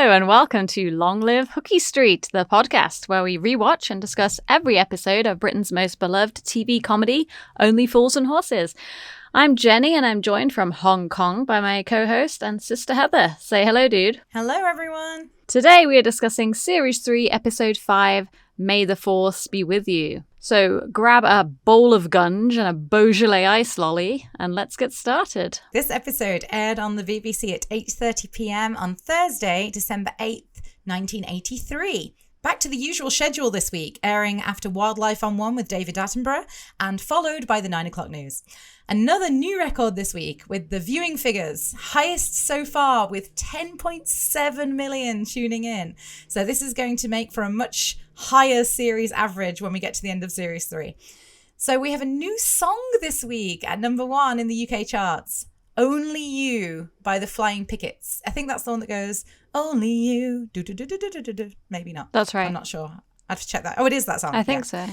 and welcome to Long Live Hooky Street, the podcast where we rewatch and discuss every episode of Britain's most beloved TV comedy, Only Fools and Horses. I'm Jenny, and I'm joined from Hong Kong by my co-host and sister Heather. Say hello, dude. Hello, everyone. Today we are discussing Series 3, Episode 5, May the Force Be With You. So grab a bowl of gunge and a Beaujolais ice lolly, and let's get started. This episode aired on the BBC at 8:30 p.m. on Thursday, December 8th, 1983. Back to the usual schedule this week, airing after Wildlife on 1 with David Attenborough and followed by the 9 o'clock news. Another new record this week with the viewing figures, highest so far with 10.7 million tuning in. So this is going to make for a much higher series average when we get to the end of Series 3. So we have a new song this week at number 1 in the UK charts. Only You by the Flying Pickets. I think that's the one that goes, Only You, do-do-do-do-do-do-do. Maybe not. That's right. I'm not sure. I have to check that. Oh, it is that song. I think so.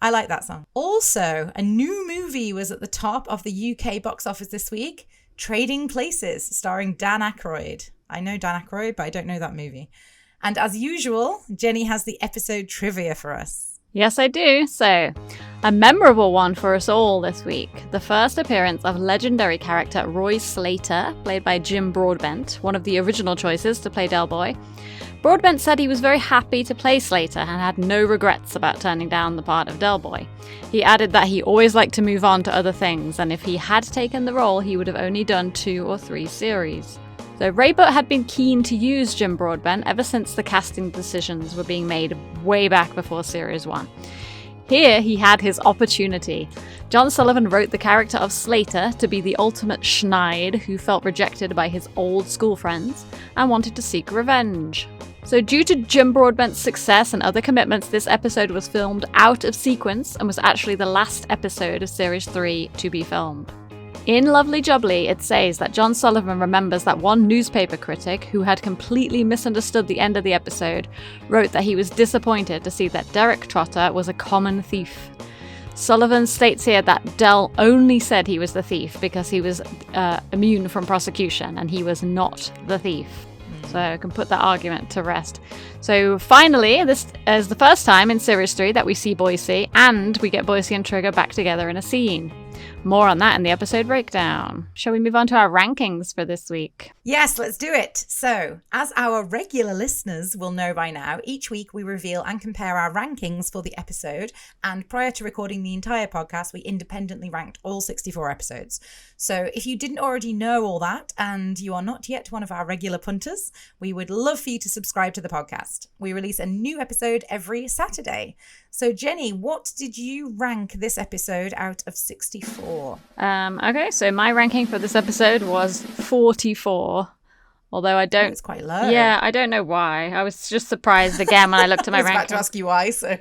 I like that song. Also, a new movie was at the top of the UK box office this week, Trading Places, starring Dan Aykroyd. I know Dan Aykroyd, but I don't know that movie. And as usual, Jenny has the episode trivia for us. Yes, I do. So, a memorable one for us all this week. The first appearance of legendary character Roy Slater, played by Jim Broadbent, one of the original choices to play Del Boy. Broadbent said he was very happy to play Slater and had no regrets about turning down the part of Del Boy. He added that he always liked to move on to other things, and if he had taken the role, he would have only done 2 or 3 series. So Raybert had been keen to use Jim Broadbent ever since the casting decisions were being made way back before Series 1. Here he had his opportunity. John Sullivan wrote the character of Slater to be the ultimate schneid who felt rejected by his old school friends and wanted to seek revenge. So due to Jim Broadbent's success and other commitments, this episode was filmed out of sequence and was actually the last episode of Series 3 to be filmed. In Lovely Jubbly, it says that John Sullivan remembers that one newspaper critic, who had completely misunderstood the end of the episode, wrote that he was disappointed to see that Derek Trotter was a common thief. Sullivan states here that Del only said he was the thief because he was immune from prosecution, and he was not the thief. So I can put that argument to rest. So finally, this is the first time in Series 3 that we see Boise, and we get Boise and Trigger back together in a scene. More on that in the episode breakdown. Shall we move on to our rankings for this week? Yes, let's do it. So, as our regular listeners will know by now, each week we reveal and compare our rankings for the episode. And prior to recording the entire podcast, we independently ranked all 64 episodes. So if you didn't already know all that and you are not yet one of our regular punters, we would love for you to subscribe to the podcast. We release a new episode every Saturday. So Jenny, what did you rank this episode out of 64? Okay, so my ranking for this episode was 44. Although I don't... It's quite low. Yeah, I don't know why. I was just surprised again when I looked at my I was ranking. about to ask you why, so...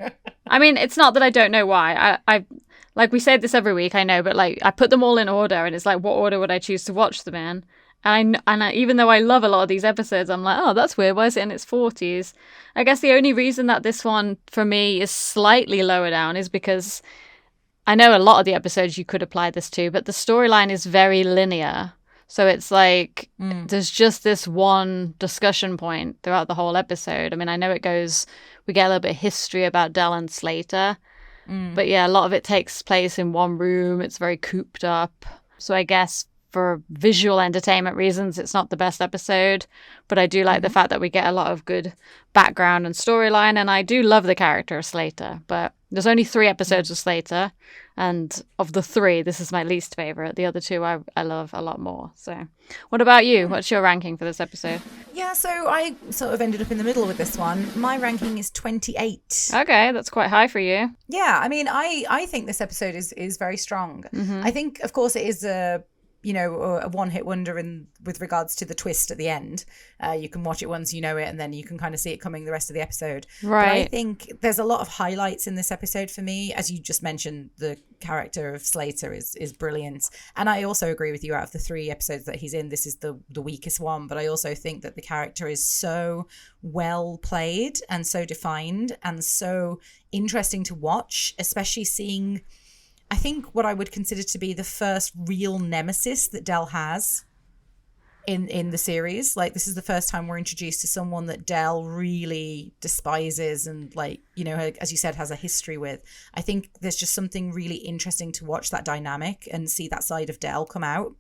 I mean, it's not that I don't know why. I like, we say this every week, I know, but like, I put them all in order, and it's like, what order would I choose to watch them in? Even though I love a lot of these episodes, I'm like, oh, that's weird. Why is it in its 40s? I guess the only reason that this one, for me, is slightly lower down is because I know a lot of the episodes you could apply this to, but the storyline is very linear. So it's like, there's just this one discussion point throughout the whole episode. I mean, I know we get a little bit of history about Del and Slater, but yeah, a lot of it takes place in one room. It's very cooped up. So I guess for visual entertainment reasons, it's not the best episode, but I do like the fact that we get a lot of good background and storyline, and I do love the character of Slater, but there's only 3 episodes of Slater, and of the 3, this is my least favorite. The other 2 I love a lot more. So what about you? What's your ranking for this episode? Yeah, so I sort of ended up in the middle with this one. My ranking is 28. Okay, that's quite high for you. Yeah, I mean, I think this episode is very strong. I think, of course, it is a one-hit wonder with regards to the twist at the end. You can watch it once you know it, and then you can kind of see it coming the rest of the episode. Right. But I think there's a lot of highlights in this episode for me. As you just mentioned, the character of Slater is brilliant. And I also agree with you, out of the 3 episodes that he's in, this is the weakest one. But I also think that the character is so well played and so defined and so interesting to watch, especially seeing... I think what I would consider to be the first real nemesis that Del has. in the series. Like, this is the first time we're introduced to someone that Del really despises and, like, you know, as you said, has a history with. I think there's just something really interesting to watch that dynamic and see that side of Del come out,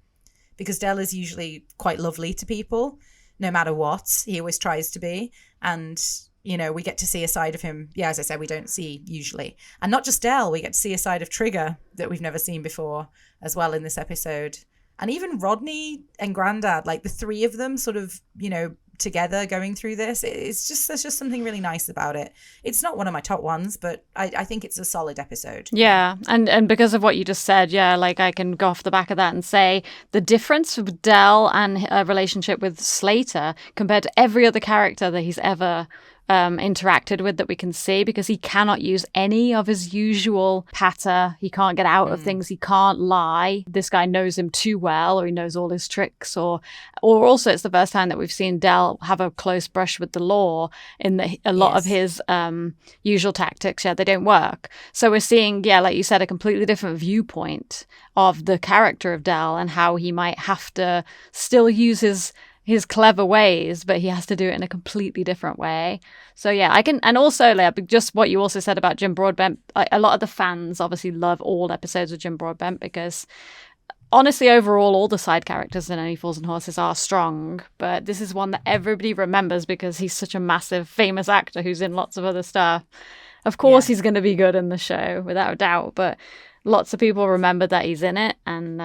because Del is usually quite lovely to people, no matter what. He always tries to be. And, you know, we get to see a side of him, as I said, we don't see usually. And not just Del, we get to see a side of Trigger that we've never seen before as well in this episode. And even Rodney and Grandad, like the three of them sort of, you know, together going through this. There's just something really nice about it. It's not one of my top ones, but I think it's a solid episode. Yeah, and because of what you just said, like I can go off the back of that and say the difference with Del and a relationship with Slater compared to every other character that he's ever interacted with that we can see, because he cannot use any of his usual patter. He can't get out of things. He can't lie. This guy knows him too well, or he knows all his tricks, or also it's the first time that we've seen Del have a close brush with the law in a lot of his usual tactics. They don't work. So we're seeing, like you said, a completely different viewpoint of the character of Del and how he might have to still use his clever ways, but he has to do it in a completely different way. So I can, and also just what you also said about Jim Broadbent, a lot of the fans obviously love all episodes of Jim Broadbent, because honestly, overall, all the side characters in Only Fools and Horses are strong, but this is one that everybody remembers because he's such a massive, famous actor who's in lots of other stuff. Of course, he's going to be good in the show, without a doubt, but lots of people remember that he's in it, and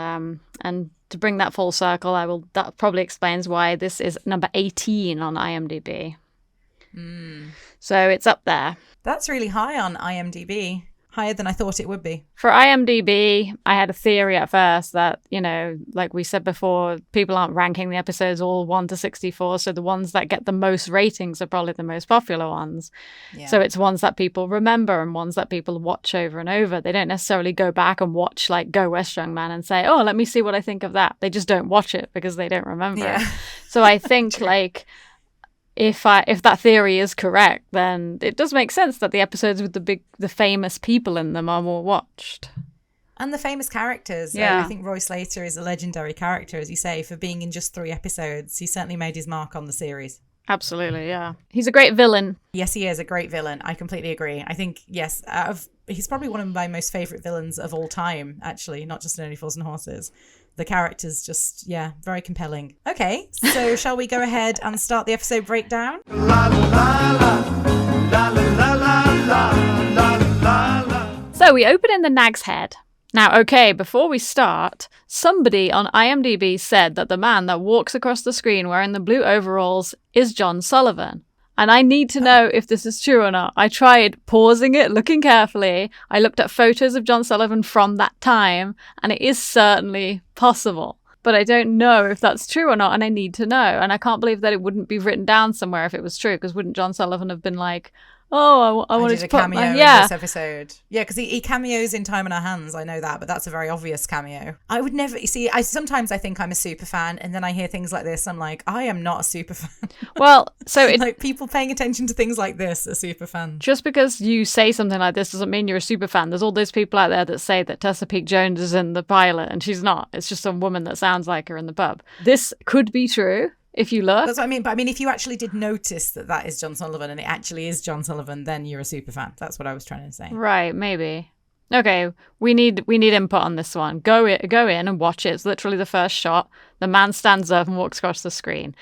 to bring that full circle, that probably explains why this is number 18 on IMDb. So it's up there. That's really high on IMDb. Higher than I thought it would be. For IMDb, I had a theory at first that, like we said before, people aren't ranking the episodes all 1 to 64, so the ones that get the most ratings are probably the most popular ones. So it's ones that people remember and ones that people watch over and over. They don't necessarily go back and watch, like, Go West Young Man and say, oh, let me see what I think of that. They just don't watch it because they don't remember it. So I think, like, if that theory is correct, then it does make sense that the episodes with the famous people in them are more watched. And the famous characters. I think Roy Slater is a legendary character, as you say, for being in just 3 episodes. He certainly made his mark on the series. Absolutely, yeah. He's a great villain. Yes, he is a great villain. I completely agree. I think, yes, he's probably one of my most favourite villains of all time, actually, not just in Only Fools and Horses. The character's just, very compelling. Okay, so shall we go ahead and start the episode breakdown? So we open in the Nags Head. Now, okay, before we start, somebody on IMDb said that the man that walks across the screen wearing the blue overalls is John Sullivan. And I need to know if this is true or not. I tried pausing it, looking carefully. I looked at photos of John Sullivan from that time, and it is certainly possible. But I don't know if that's true or not, and I need to know. And I can't believe that it wouldn't be written down somewhere if it was true, because wouldn't John Sullivan have been like, oh, I wanted to put cameo in this episode. Yeah, because he cameos in Time in Our Hands. I know that, but that's a very obvious cameo. I would never see. Sometimes I think I'm a super fan, and then I hear things like this. I'm like, I am not a super fan. Well, so like people paying attention to things like this are super fans. Just because you say something like this doesn't mean you're a super fan. There's all those people out there that say that Tessa Peake Jones is in the pilot, and she's not. It's just some woman that sounds like her in the pub. This could be true. If you look. That's what I mean. But I mean, if you actually did notice that is John Sullivan and it actually is John Sullivan, then you're a super fan. That's what I was trying to say. Right, maybe. Okay, we need input on this one. Go in and watch it. It's literally the first shot. The man stands up and walks across the screen.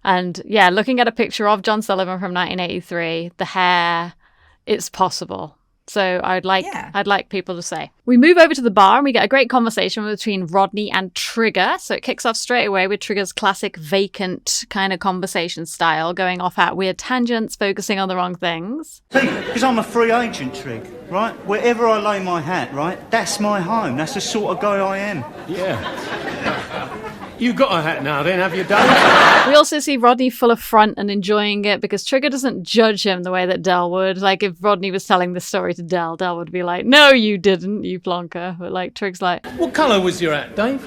And looking at a picture of John Sullivan from 1983, the hair, it's possible. So I'd like people to say. We move over to the bar and we get a great conversation between Rodney and Trigger. So it kicks off straight away with Trigger's classic vacant kind of conversation style, going off at weird tangents, focusing on the wrong things. Because I'm a free agent, Trig, right? Wherever I lay my hat, right, that's my home. That's the sort of guy I am. Yeah. You got a hat now then, have you done? We also see Rodney full of front and enjoying it because Trigger doesn't judge him the way that Del would. Like if Rodney was telling this story to Del would be like, no, you didn't, you plonker. But like Trig's like... What colour was your hat, Dave?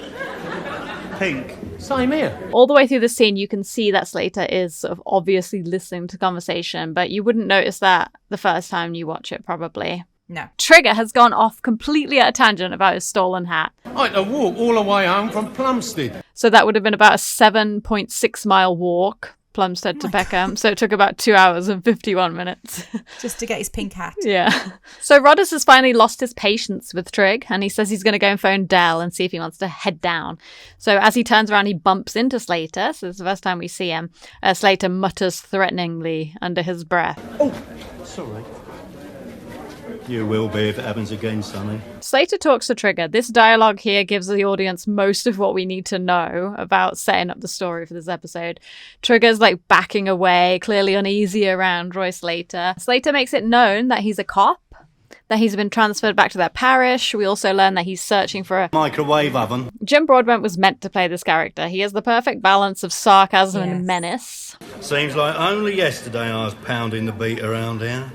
Pink. Same here. All the way through the scene, you can see that Slater is sort of obviously listening to conversation, but you wouldn't notice that the first time you watch it, probably. No. Trigger has gone off completely at a tangent about his stolen hat. I had to walk all the way home from Plumstead. So that would have been about a 7.6 mile walk, Plumstead to Peckham. So it took about 2 hours and 51 minutes. Just to get his pink hat. Yeah. So Rodders has finally lost his patience with Trig, and he says he's going to go and phone Del and see if he wants to head down. So as he turns around, he bumps into Slater. So this is the first time we see him. Slater mutters threateningly under his breath. Oh, sorry. You will be if it happens again, Sonny. Slater talks to Trigger. This dialogue here gives the audience most of what we need to know about setting up the story for this episode. Trigger's like backing away, clearly uneasy around Roy Slater. Slater makes it known that he's a cop, that he's been transferred back to their parish. We also learn that he's searching for a Microwave oven. Jim Broadbent was meant to play this character. He has the perfect balance of sarcasm and menace. Seems like only yesterday I was pounding the beat around here.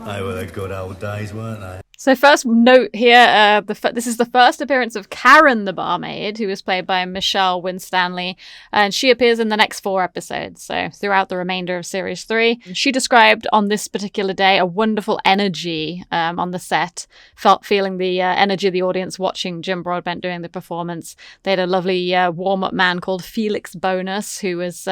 They were the good old days, weren't they? So first note here, this is the first appearance of Karen the barmaid, who is played by Michelle Winstanley, and she appears in the next 4 episodes, so throughout the remainder of Series 3. She described on this particular day a wonderful energy on the set, feeling the energy of the audience watching Jim Broadbent doing the performance. They had a lovely warm-up man called Felix Bonus, who was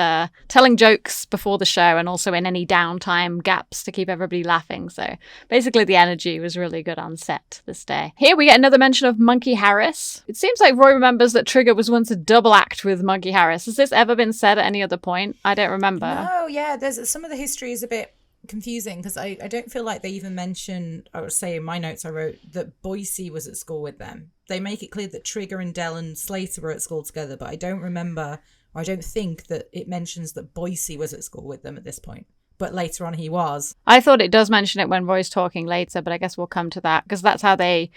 telling jokes before the show and also in any downtime gaps to keep everybody laughing. So basically the energy was really good on set this day. Here we get another mention of Monkey Harris. It seems like Roy remembers that Trigger was once a double act with Monkey Harris. Has this ever been said at any other point? I don't remember. No, yeah, there's some of the history is a bit confusing because I don't feel like they even mention, I would say in my notes I wrote that Boise was at school with them. They make it clear that Trigger and Del and Slater were at school together, but I don't remember, or I don't think that it mentions that Boise was at school with them at this point. But later on he was. I thought it does mention it when Roy's talking later, but I guess we'll come to that because that's how I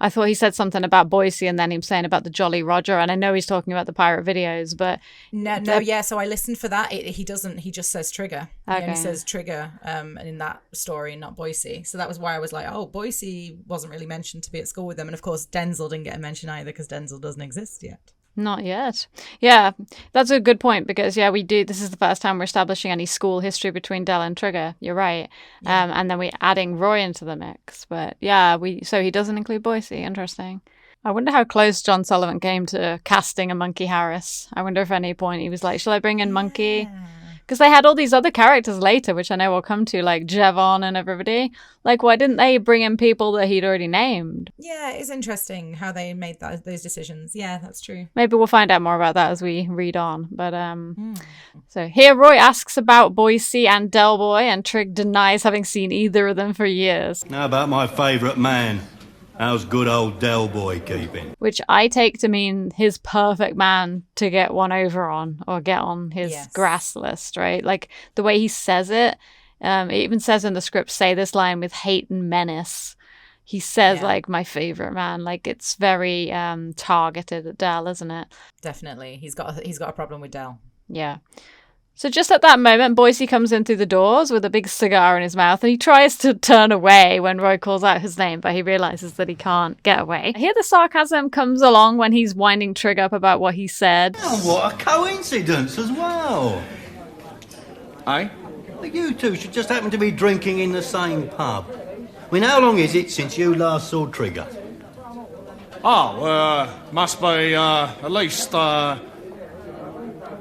thought he said something about Boise and then him saying about the Jolly Roger, and I know he's talking about the pirate videos, but yeah, so I listened for that. He doesn't, he just says Trigger. Okay. He only says Trigger in that story, not Boise. So that was why I was like, oh, Boise wasn't really mentioned to be at school with them. And of course Denzel didn't get a mention either because Denzel doesn't exist yet. Not yet. Yeah, that's a good point because, yeah, this is the first time we're establishing any school history between Del and Trigger. You're right. Yeah. And then we're adding Roy into the mix. But yeah, so he doesn't include Boise. Interesting. I wonder how close John Sullivan came to casting a Monkey Harris. I wonder if at any point he was like, shall I bring in Monkey? Because they had all these other characters later, which I know we'll come to, like Jevon and everybody. Like, why didn't they bring in people that he'd already named? Yeah, it's interesting how they made those decisions. Yeah, that's true. Maybe we'll find out more about that as we read on. But So here Roy asks about Boise and Del Boy, and Trig denies having seen either of them for years. How about my favourite man? How's good old Del Boy keeping? Which I take to mean his perfect man to get one over on or get on his grass list, right? Like the way he says it. It even says in the script, say this line with hate and menace. He says like my favorite man. Like it's very targeted at Del, isn't it? Definitely. He's got a problem with Del. Yeah. So just at that moment, Boise comes in through the doors with a big cigar in his mouth, and he tries to turn away when Roy calls out his name, but he realizes that he can't get away. Here the sarcasm comes along when he's winding Trig up about what he said. Oh, what a coincidence as well. Eh? You two should just happen to be drinking in the same pub. I mean, how long is it since you last saw Trigger? Must be at least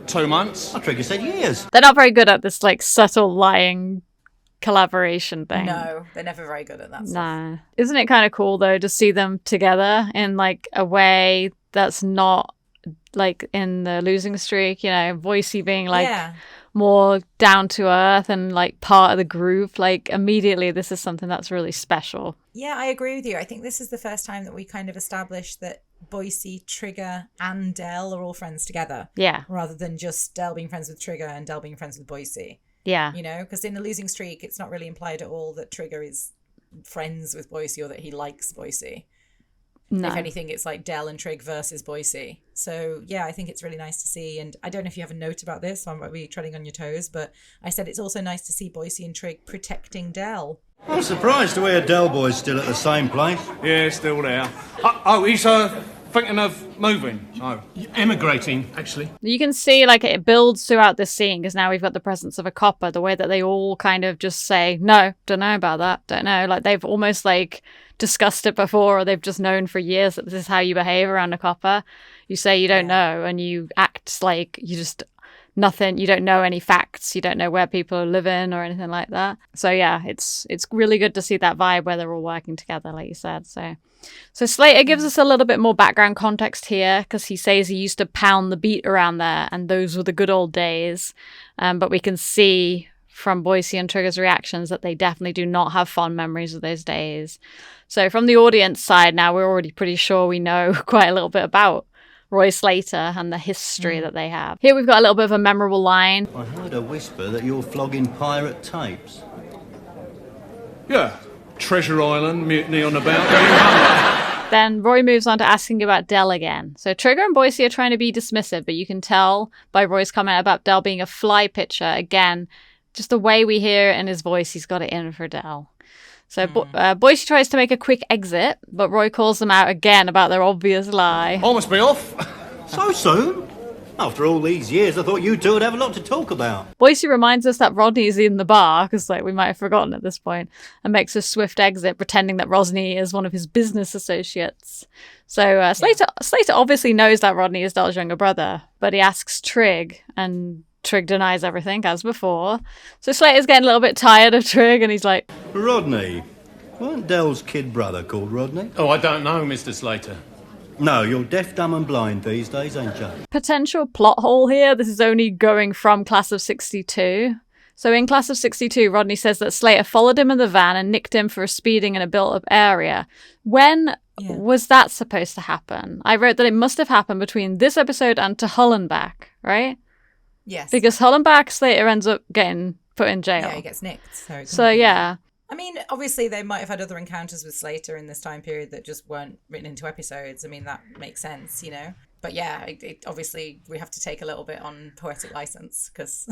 2 months. Oh, Trigger said years. They're not very good at this, like, subtle lying collaboration thing. No, they're never very good at that stuff. Nah. Isn't it kind of cool, though, to see them together in, like, a way that's not, like, in the losing streak, you know, Boise being, like, more down to earth and, like, part of the group. Like, immediately, this is something that's really special. Yeah, I agree with you. I think this is the first time that we kind of established that Boise, Trigger, and Del are all friends together. Yeah. Rather than just Del being friends with Trigger and Del being friends with Boise. Yeah. You know, because in the losing streak, it's not really implied at all that Trigger is friends with Boise or that he likes Boise. No. If anything, it's like Del and Trig versus Boise. So, yeah, I think it's really nice to see. And I don't know if you have a note about this, so I might be treading on your toes, but I said it's also nice to see Boise and Trig protecting I'm surprised to hear Del Boy's still at the same place. Yeah, still there. He's Thinking of moving. Oh, emigrating, actually. You can see like it builds throughout this scene because now we've got the presence of a copper, the way that they all kind of just say, no, don't know about that, don't know. Like they've almost like discussed it before, or they've just known for years that this is how you behave around a copper. You say you don't know and you act like you just nothing, you don't know any facts, you don't know where people are living or anything like that. So yeah, it's really good to see that vibe where they're all working together, like you said. So Slater gives us a little bit more background context here because he says he used to pound the beat around there and those were the good old days. But we can see from Boise and Trigger's reactions that they definitely do not have fond memories of those days. So from the audience side now, we're already pretty sure we know quite a little bit about Roy Slater and the history that they have. Here we've got a little bit of a memorable line. I heard a whisper that you're flogging pirate tapes. Yeah. Treasure Island, Mutiny on the Bounty. Then Roy moves on to asking about Del again. So Trigger and Boise are trying to be dismissive, but you can tell by Roy's comment about Del being a fly pitcher. Again, just the way we hear it in his voice, he's got it in for Del. So Boise tries to make a quick exit, but Roy calls them out again about their obvious lie. I must be off. So soon? After all these years, I thought you two would have a lot to talk about. Boise reminds us that Rodney's in the bar, because like we might have forgotten at this point, and makes a swift exit, pretending that Rodney is one of his business associates. So Slater obviously knows that Rodney is Del's younger brother, but he asks Trig, and Trig denies everything, as before. So Slater's getting a little bit tired of Trig, and he's like, Rodney? Weren't Del's kid brother called Rodney? Oh, I don't know, Mr. Slater. No, you're deaf, dumb and blind these days, ain't you? potential plot hole here. This is only going from Class of 62. So in Class of 62, Rodney says that Slater followed him in the van and nicked him for speeding in a built-up area. When was that supposed to happen? I wrote that it must have happened between this episode and To Hull and Back, right? Yes. Because Hull and Back, Slater ends up getting put in jail. Yeah, he gets nicked. So yeah. I mean, obviously they might have had other encounters with Slater in this time period that just weren't written into episodes. I mean, that makes sense, you know? But yeah, it obviously we have to take a little bit on poetic license because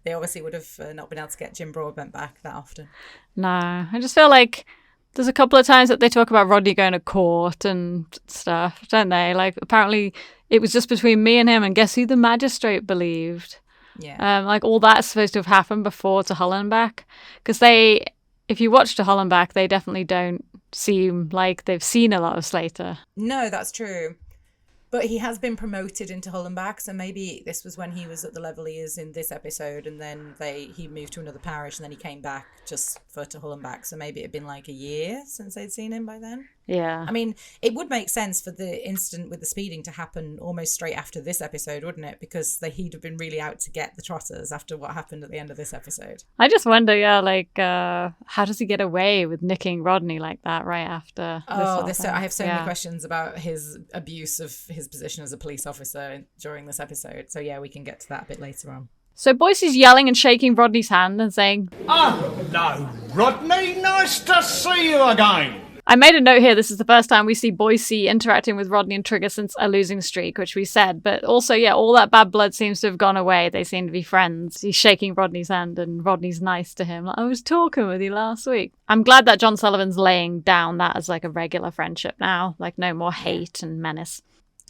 they obviously would have not been able to get Jim Broadbent back that often. No, I just feel like there's a couple of times that they talk about Rodney going to court and stuff, don't they? Like, apparently it was just between me and him, and guess who the magistrate believed? Yeah. Like, all that's supposed to have happened before To Hull and Back. Because they, if you watch To Hull and Back, they definitely don't seem like they've seen a lot of Slater. No, that's true. But he has been promoted into Hull and Back, so maybe this was when he was at the level he is in this episode, and then he moved to another parish, and then he came back just for To Hull and Back. So maybe it had been like a year since they'd seen him by then. Yeah. I mean, it would make sense for the incident with the speeding to happen almost straight after this episode, wouldn't it? Because he'd have been really out to get the Trotters after what happened at the end of this episode. I just wonder, how does he get away with nicking Rodney like that right after I have so many questions about his abuse of his position as a police officer during this episode. So yeah, we can get to that a bit later on. So Boyce's yelling and shaking Rodney's hand and saying, "Oh, no, Rodney, nice to see you again." I made a note here, this is the first time we see Boise interacting with Rodney and Trigger since a losing streak, which we said. But also, yeah, all that bad blood seems to have gone away. They seem to be friends. He's shaking Rodney's hand and Rodney's nice to him. Like, I was talking with you last week. I'm glad that John Sullivan's laying down that as like a regular friendship now. Like, no more hate and menace.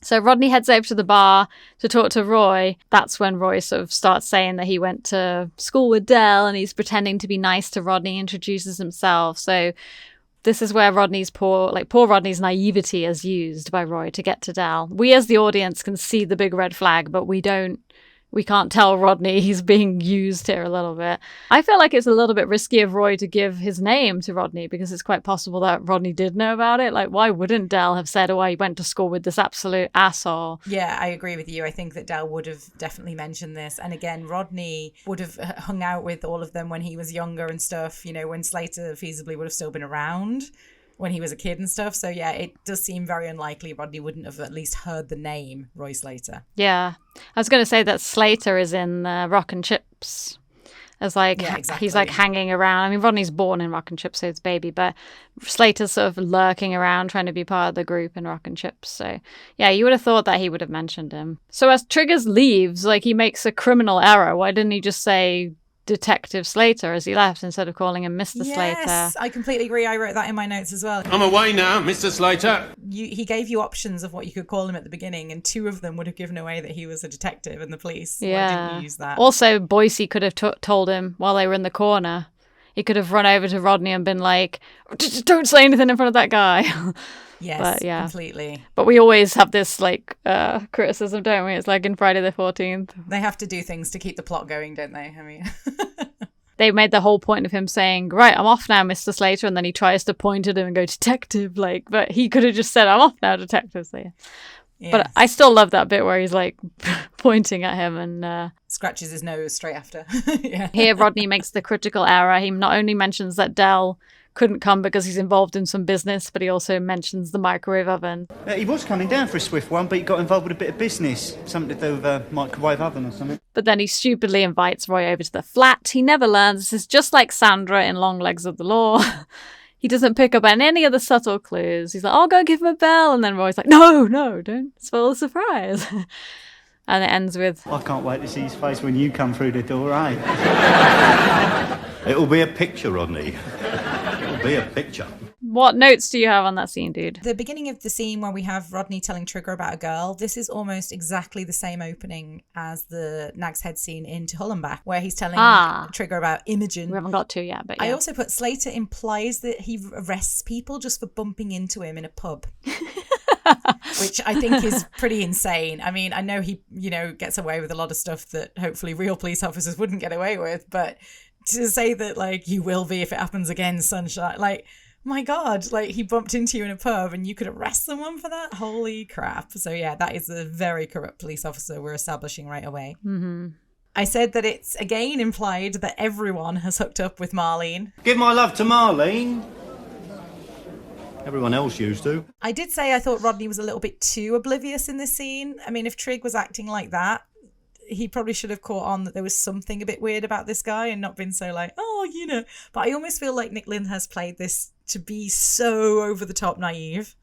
So Rodney heads over to the bar to talk to Roy. That's when Roy sort of starts saying that he went to school with Del and he's pretending to be nice to Rodney, introduces himself. So this is where poor Rodney's naivety is used by Roy to get to Del. We as the audience can see the big red flag, but we can't tell Rodney he's being used here a little bit. I feel like it's a little bit risky of Roy to give his name to Rodney because it's quite possible that Rodney did know about it. Like, why wouldn't Del have said, oh, I went to school with this absolute asshole? Yeah, I agree with you. I think that Del would have definitely mentioned this. And again, Rodney would have hung out with all of them when he was younger and stuff, you know, when Slater feasibly would have still been around when he was a kid and stuff. So yeah, it does seem very unlikely Rodney wouldn't have at least heard the name Roy Slater. Yeah. I was going to say that Slater is in Rock and Chips as like, exactly. He's like hanging around. I mean, Rodney's born in Rock and Chips, so it's baby, but Slater's sort of lurking around trying to be part of the group in Rock and Chips. So yeah, you would have thought that he would have mentioned him. So as Triggers leaves, like he makes a criminal error. Why didn't he just say, Detective Slater as he left instead of calling him Mr. Slater. Yes, I completely agree. I wrote that in my notes as well. I'm away now, Mr. Slater. He gave you options of what you could call him at the beginning, and 2 of them would have given away that he was a detective in the police. Yeah. Why didn't you use that? Also, Boise could have told him while they were in the corner. He could have run over to Rodney and been like, don't say anything in front of that guy. Yes, but, yeah. Completely. But we always have this like criticism, don't we? It's like in Friday the 14th. They have to do things to keep the plot going, don't they? I mean... They made the whole point of him saying, right, I'm off now, Mr. Slater, and then he tries to point at him and go, detective, like, but he could have just said, I'm off now, Detective Slater. Yes. But I still love that bit where he's like pointing at him and scratches his nose straight after. Yeah. Here Rodney makes the critical error. He not only mentions that Del couldn't come because he's involved in some business, but he also mentions the microwave oven. He was coming down for a swift one, but he got involved with a bit of business. Something to do with a microwave oven or something. But then he stupidly invites Roy over to the flat. He never learns. This is just like Sandra in Long Legs of the Law. He doesn't pick up on any of the subtle clues. He's like, I'll go give him a bell. And then Roy's like, no, don't spoil the surprise. And it ends with, I can't wait to see his face when you come through the door, eh? It'll be a picture, Rodney. It'll be a picture. What notes do you have on that scene, dude? The beginning of the scene where we have Rodney telling Trigger about a girl, this is almost exactly the same opening as the Nags Head scene in To Hull and Back, where he's telling Trigger about Imogen. We haven't got to yet, but yeah. I also put Slater implies that he arrests people just for bumping into him in a pub. Which I think is pretty insane. I mean, I know he, gets away with a lot of stuff that hopefully real police officers wouldn't get away with, but to say that, like, you will be if it happens again, sunshine, like, my God, like, he bumped into you in a pub and you could arrest someone for that? Holy crap. So, yeah, that is a very corrupt police officer we're establishing right away. Mm-hmm. I said that it's, again, implied that everyone has hooked up with Marlene. Give my love to Marlene. Everyone else used to. I did say I thought Rodney was a little bit too oblivious in this scene. I mean, if Trig was acting like that, he probably should have caught on that there was something a bit weird about this guy and not been so like, But I almost feel like Nick Lynn has played this to be so over the top naive.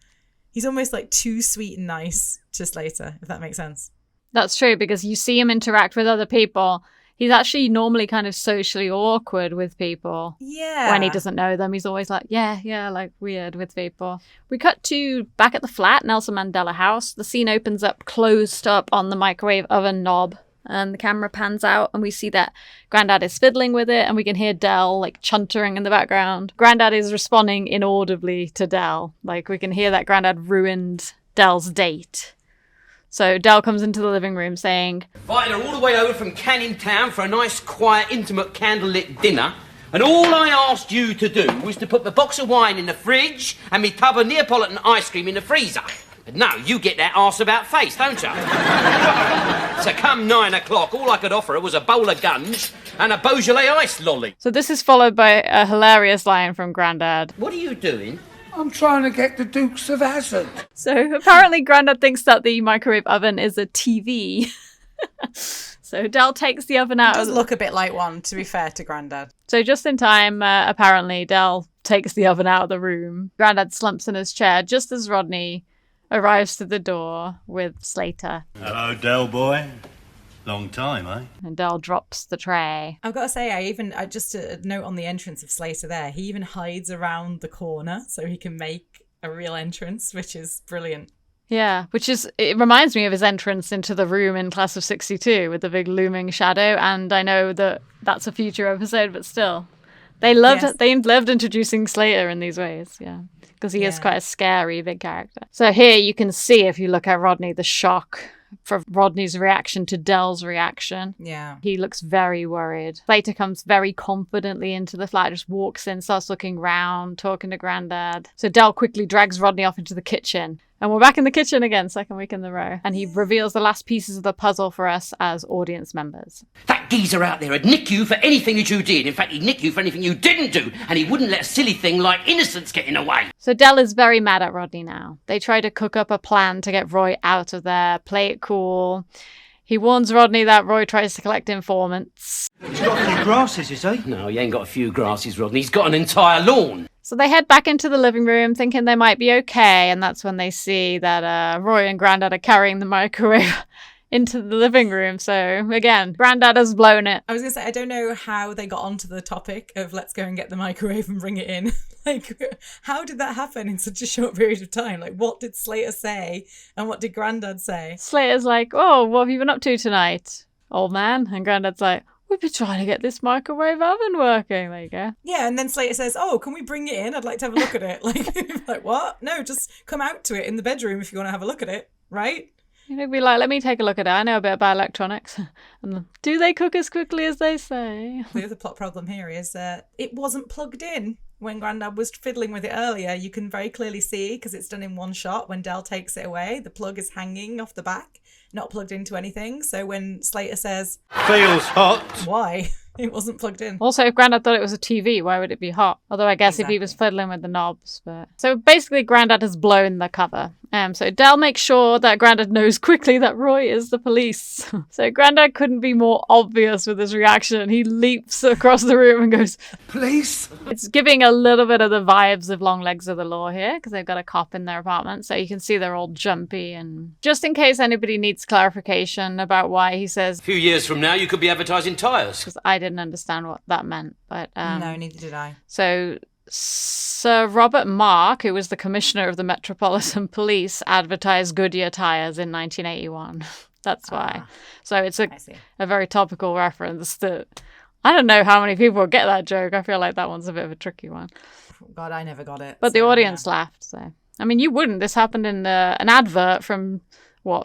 He's almost like too sweet and nice to Slater, if that makes sense. That's true, because you see him interact with other people. He's actually normally kind of socially awkward with people. Yeah. When he doesn't know them, he's always like, like weird with people. We cut to back at the flat, Nelson Mandela house. The scene opens up closed up on the microwave oven knob. And the camera pans out and we see that Grandad is fiddling with it and we can hear Del like chuntering in the background. Grandad is responding inaudibly to Del. Like we can hear that Grandad ruined Del's date. So Del comes into the living room saying, invited her all the way over from Canning Town for a nice, quiet, intimate, candlelit dinner. And all I asked you to do was to put the box of wine in the fridge and me tub of Neapolitan ice cream in the freezer. But no, you get that arse about face, don't you? So come 9 o'clock, all I could offer her was a bowl of gunge and a Beaujolais ice lolly. So this is followed by a hilarious line from Grandad. What are you doing? I'm trying to get the Dukes of Hazzard. So apparently Grandad thinks that the microwave oven is a TV. So Del takes the oven out. It does look a bit like one, to be fair to Grandad. So just in time, apparently, Del takes the oven out of the room. Grandad slumps in his chair just as Rodney arrives to the door with Slater. Hello, Del boy. Long time, eh? And Del drops the tray. I've got to say, I just a note on the entrance of Slater there. He even hides around the corner so he can make a real entrance, which is brilliant. Yeah, it reminds me of his entrance into the room in Class of 62 with the big looming shadow. And I know that that's a future episode, but still. They loved introducing Slater in these ways, yeah. Because he is quite a scary big character. So here you can see, if you look at Rodney, the shock for Rodney's reaction to Del's reaction. Yeah. He looks very worried. Slater comes very confidently into the flat, just walks in, starts looking round, talking to Grandad. So Del quickly drags Rodney off into the kitchen. And we're back in the kitchen again, second week in the row. And he reveals the last pieces of the puzzle for us as audience members. That geezer out there would nick you for anything that you did. In fact, he'd nick you for anything you didn't do. And he wouldn't let a silly thing like innocence get in the way. So Del is very mad at Rodney now. They try to cook up a plan to get Roy out of there, play it cool. He warns Rodney that Roy tries to collect informants. He's got a few grasses, is he? No, he ain't got a few grasses, Rodney. He's got an entire lawn. So they head back into the living room thinking they might be okay. And that's when they see that Roy and Grandad are carrying the microwave into the living room. So again, Grandad has blown it. I was going to say, I don't know how they got onto the topic of let's go and get the microwave and bring it in. Like, how did that happen in such a short period of time? Like, what did Slater say and what did Grandad say? Slater's like, oh, what have you been up to tonight, old man? And Grandad's like, we've been trying to get this microwave oven working. There you go. Yeah, and then Slater says, oh, can we bring it in? I'd like to have a look at it. Like what? No, just come out to it in the bedroom if you want to have a look at it, right? You know, be like, let me take a look at it. I know a bit about electronics. And do they cook as quickly as they say? The other plot problem here is it wasn't plugged in. When Grandad was fiddling with it earlier, you can very clearly see, because it's done in one shot, when Del takes it away, the plug is hanging off the back, not plugged into anything. So when Slater says, Feels hot. why? It wasn't plugged in. Also, if Grandad thought it was a TV, why would it be hot? Although I guess if he was fiddling with the knobs. But so basically, Grandad has blown the cover. So Del makes sure that Grandad knows quickly that Roy is the police. So Grandad couldn't be more obvious with his reaction. He leaps across the room and goes, Police? It's giving a little bit of the vibes of Long Legs of the Law here, because they've got a cop in their apartment. So you can see they're all jumpy. And just in case anybody needs clarification about why he says, A few years from now, you could be advertising tyres. because I didn't understand what that meant. But No, neither did I. So Sir Robert Mark, who was the commissioner of the Metropolitan Police, advertised Goodyear tires in 1981. That's why. So it's a very topical reference that I don't know how many people will get that joke. I feel like that one's a bit of a tricky one. God, I never got it. But the audience laughed. So I mean, you wouldn't. This happened in an advert from,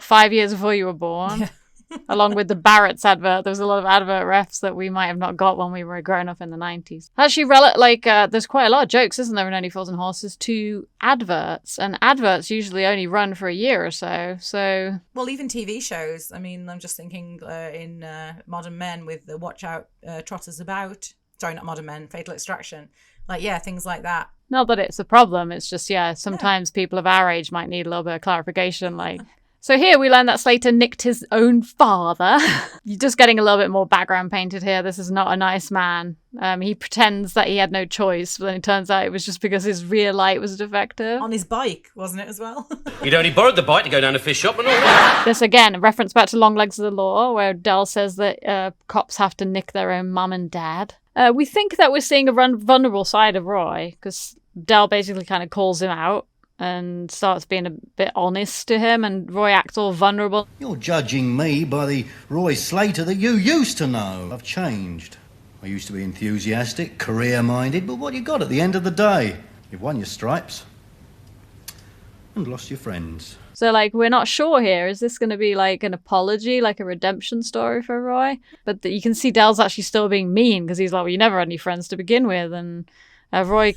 5 years before you were born? Yeah. Along with the Barrett's advert. There was a lot of advert refs that we might have not got when we were growing up in the 90s. Actually, there's quite a lot of jokes, isn't there, in Only Fools and Horses to adverts. And adverts usually only run for a year or so. So, well, even TV shows. I mean, I'm just thinking in Modern Men with the Watch Out, Trotters About. Sorry, not Modern Men, Fatal Extraction. Things like that. Not that it's a problem. It's just, sometimes people of our age might need a little bit of clarification, So here we learn that Slater nicked his own father. You're just getting a little bit more background painted here. This is not a nice man. He pretends that he had no choice, but then it turns out it was just because his rear light was defective. On his bike, wasn't it, as well? You'd only borrowed the bike to go down to fish shop and all that. This, again, a reference back to Long Legs of the Law, where Del says that cops have to nick their own mum and dad. We think that we're seeing a vulnerable side of Roy, because Del basically kind of calls him out and starts being a bit honest to him, and Roy acts all vulnerable. You're judging me by the Roy Slater that you used to know. I've changed. I used to be enthusiastic, career-minded, but what you got at the end of the day? You've won your stripes and lost your friends. So, we're not sure here. Is this going to be, an apology, a redemption story for Roy? But you can see Del's actually still being mean, because he's like, well, you never had any friends to begin with, and Roy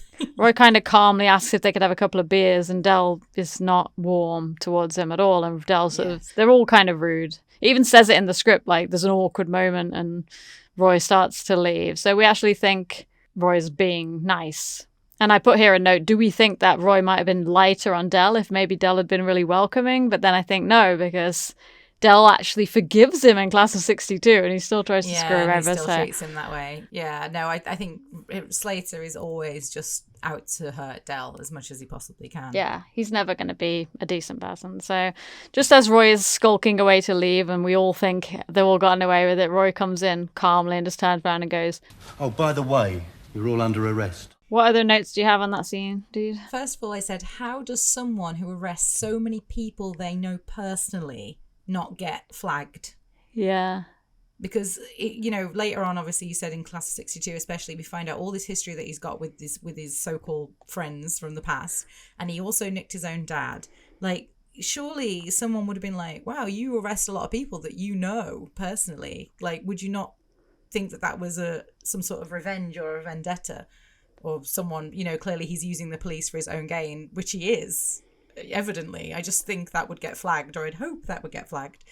kind of calmly asks if they could have a couple of beers, and Del is not warm towards him at all. And Del they're all kind of rude. He even says it in the script, there's an awkward moment and Roy starts to leave. So we actually think Roy's being nice. And I put here a note, do we think that Roy might have been lighter on Del if maybe Del had been really welcoming? But then I think no, because Del actually forgives him in Class of 62 and he still tries to screw him over. He still treats him that way. Yeah, no, I think Slater is always just out to hurt Del as much as he possibly can. Yeah, he's never going to be a decent person. So just as Roy is skulking away to leave and we all think they've all gotten away with it, Roy comes in calmly and just turns around and goes, Oh, by the way, you're all under arrest. What other notes do you have on that scene, dude? First of all, I said, how does someone who arrests so many people they know personally not get flagged? Yeah. Because, later on, obviously, you said in Class of 62 especially, we find out all this history that he's got with his so-called friends from the past. And he also nicked his own dad. Surely someone would have been like, wow, you arrest a lot of people that you know personally. Would you not think that was some sort of revenge or a vendetta? Or someone, clearly he's using the police for his own gain, which he is, evidently. I just think that would get flagged, or I'd hope that would get flagged.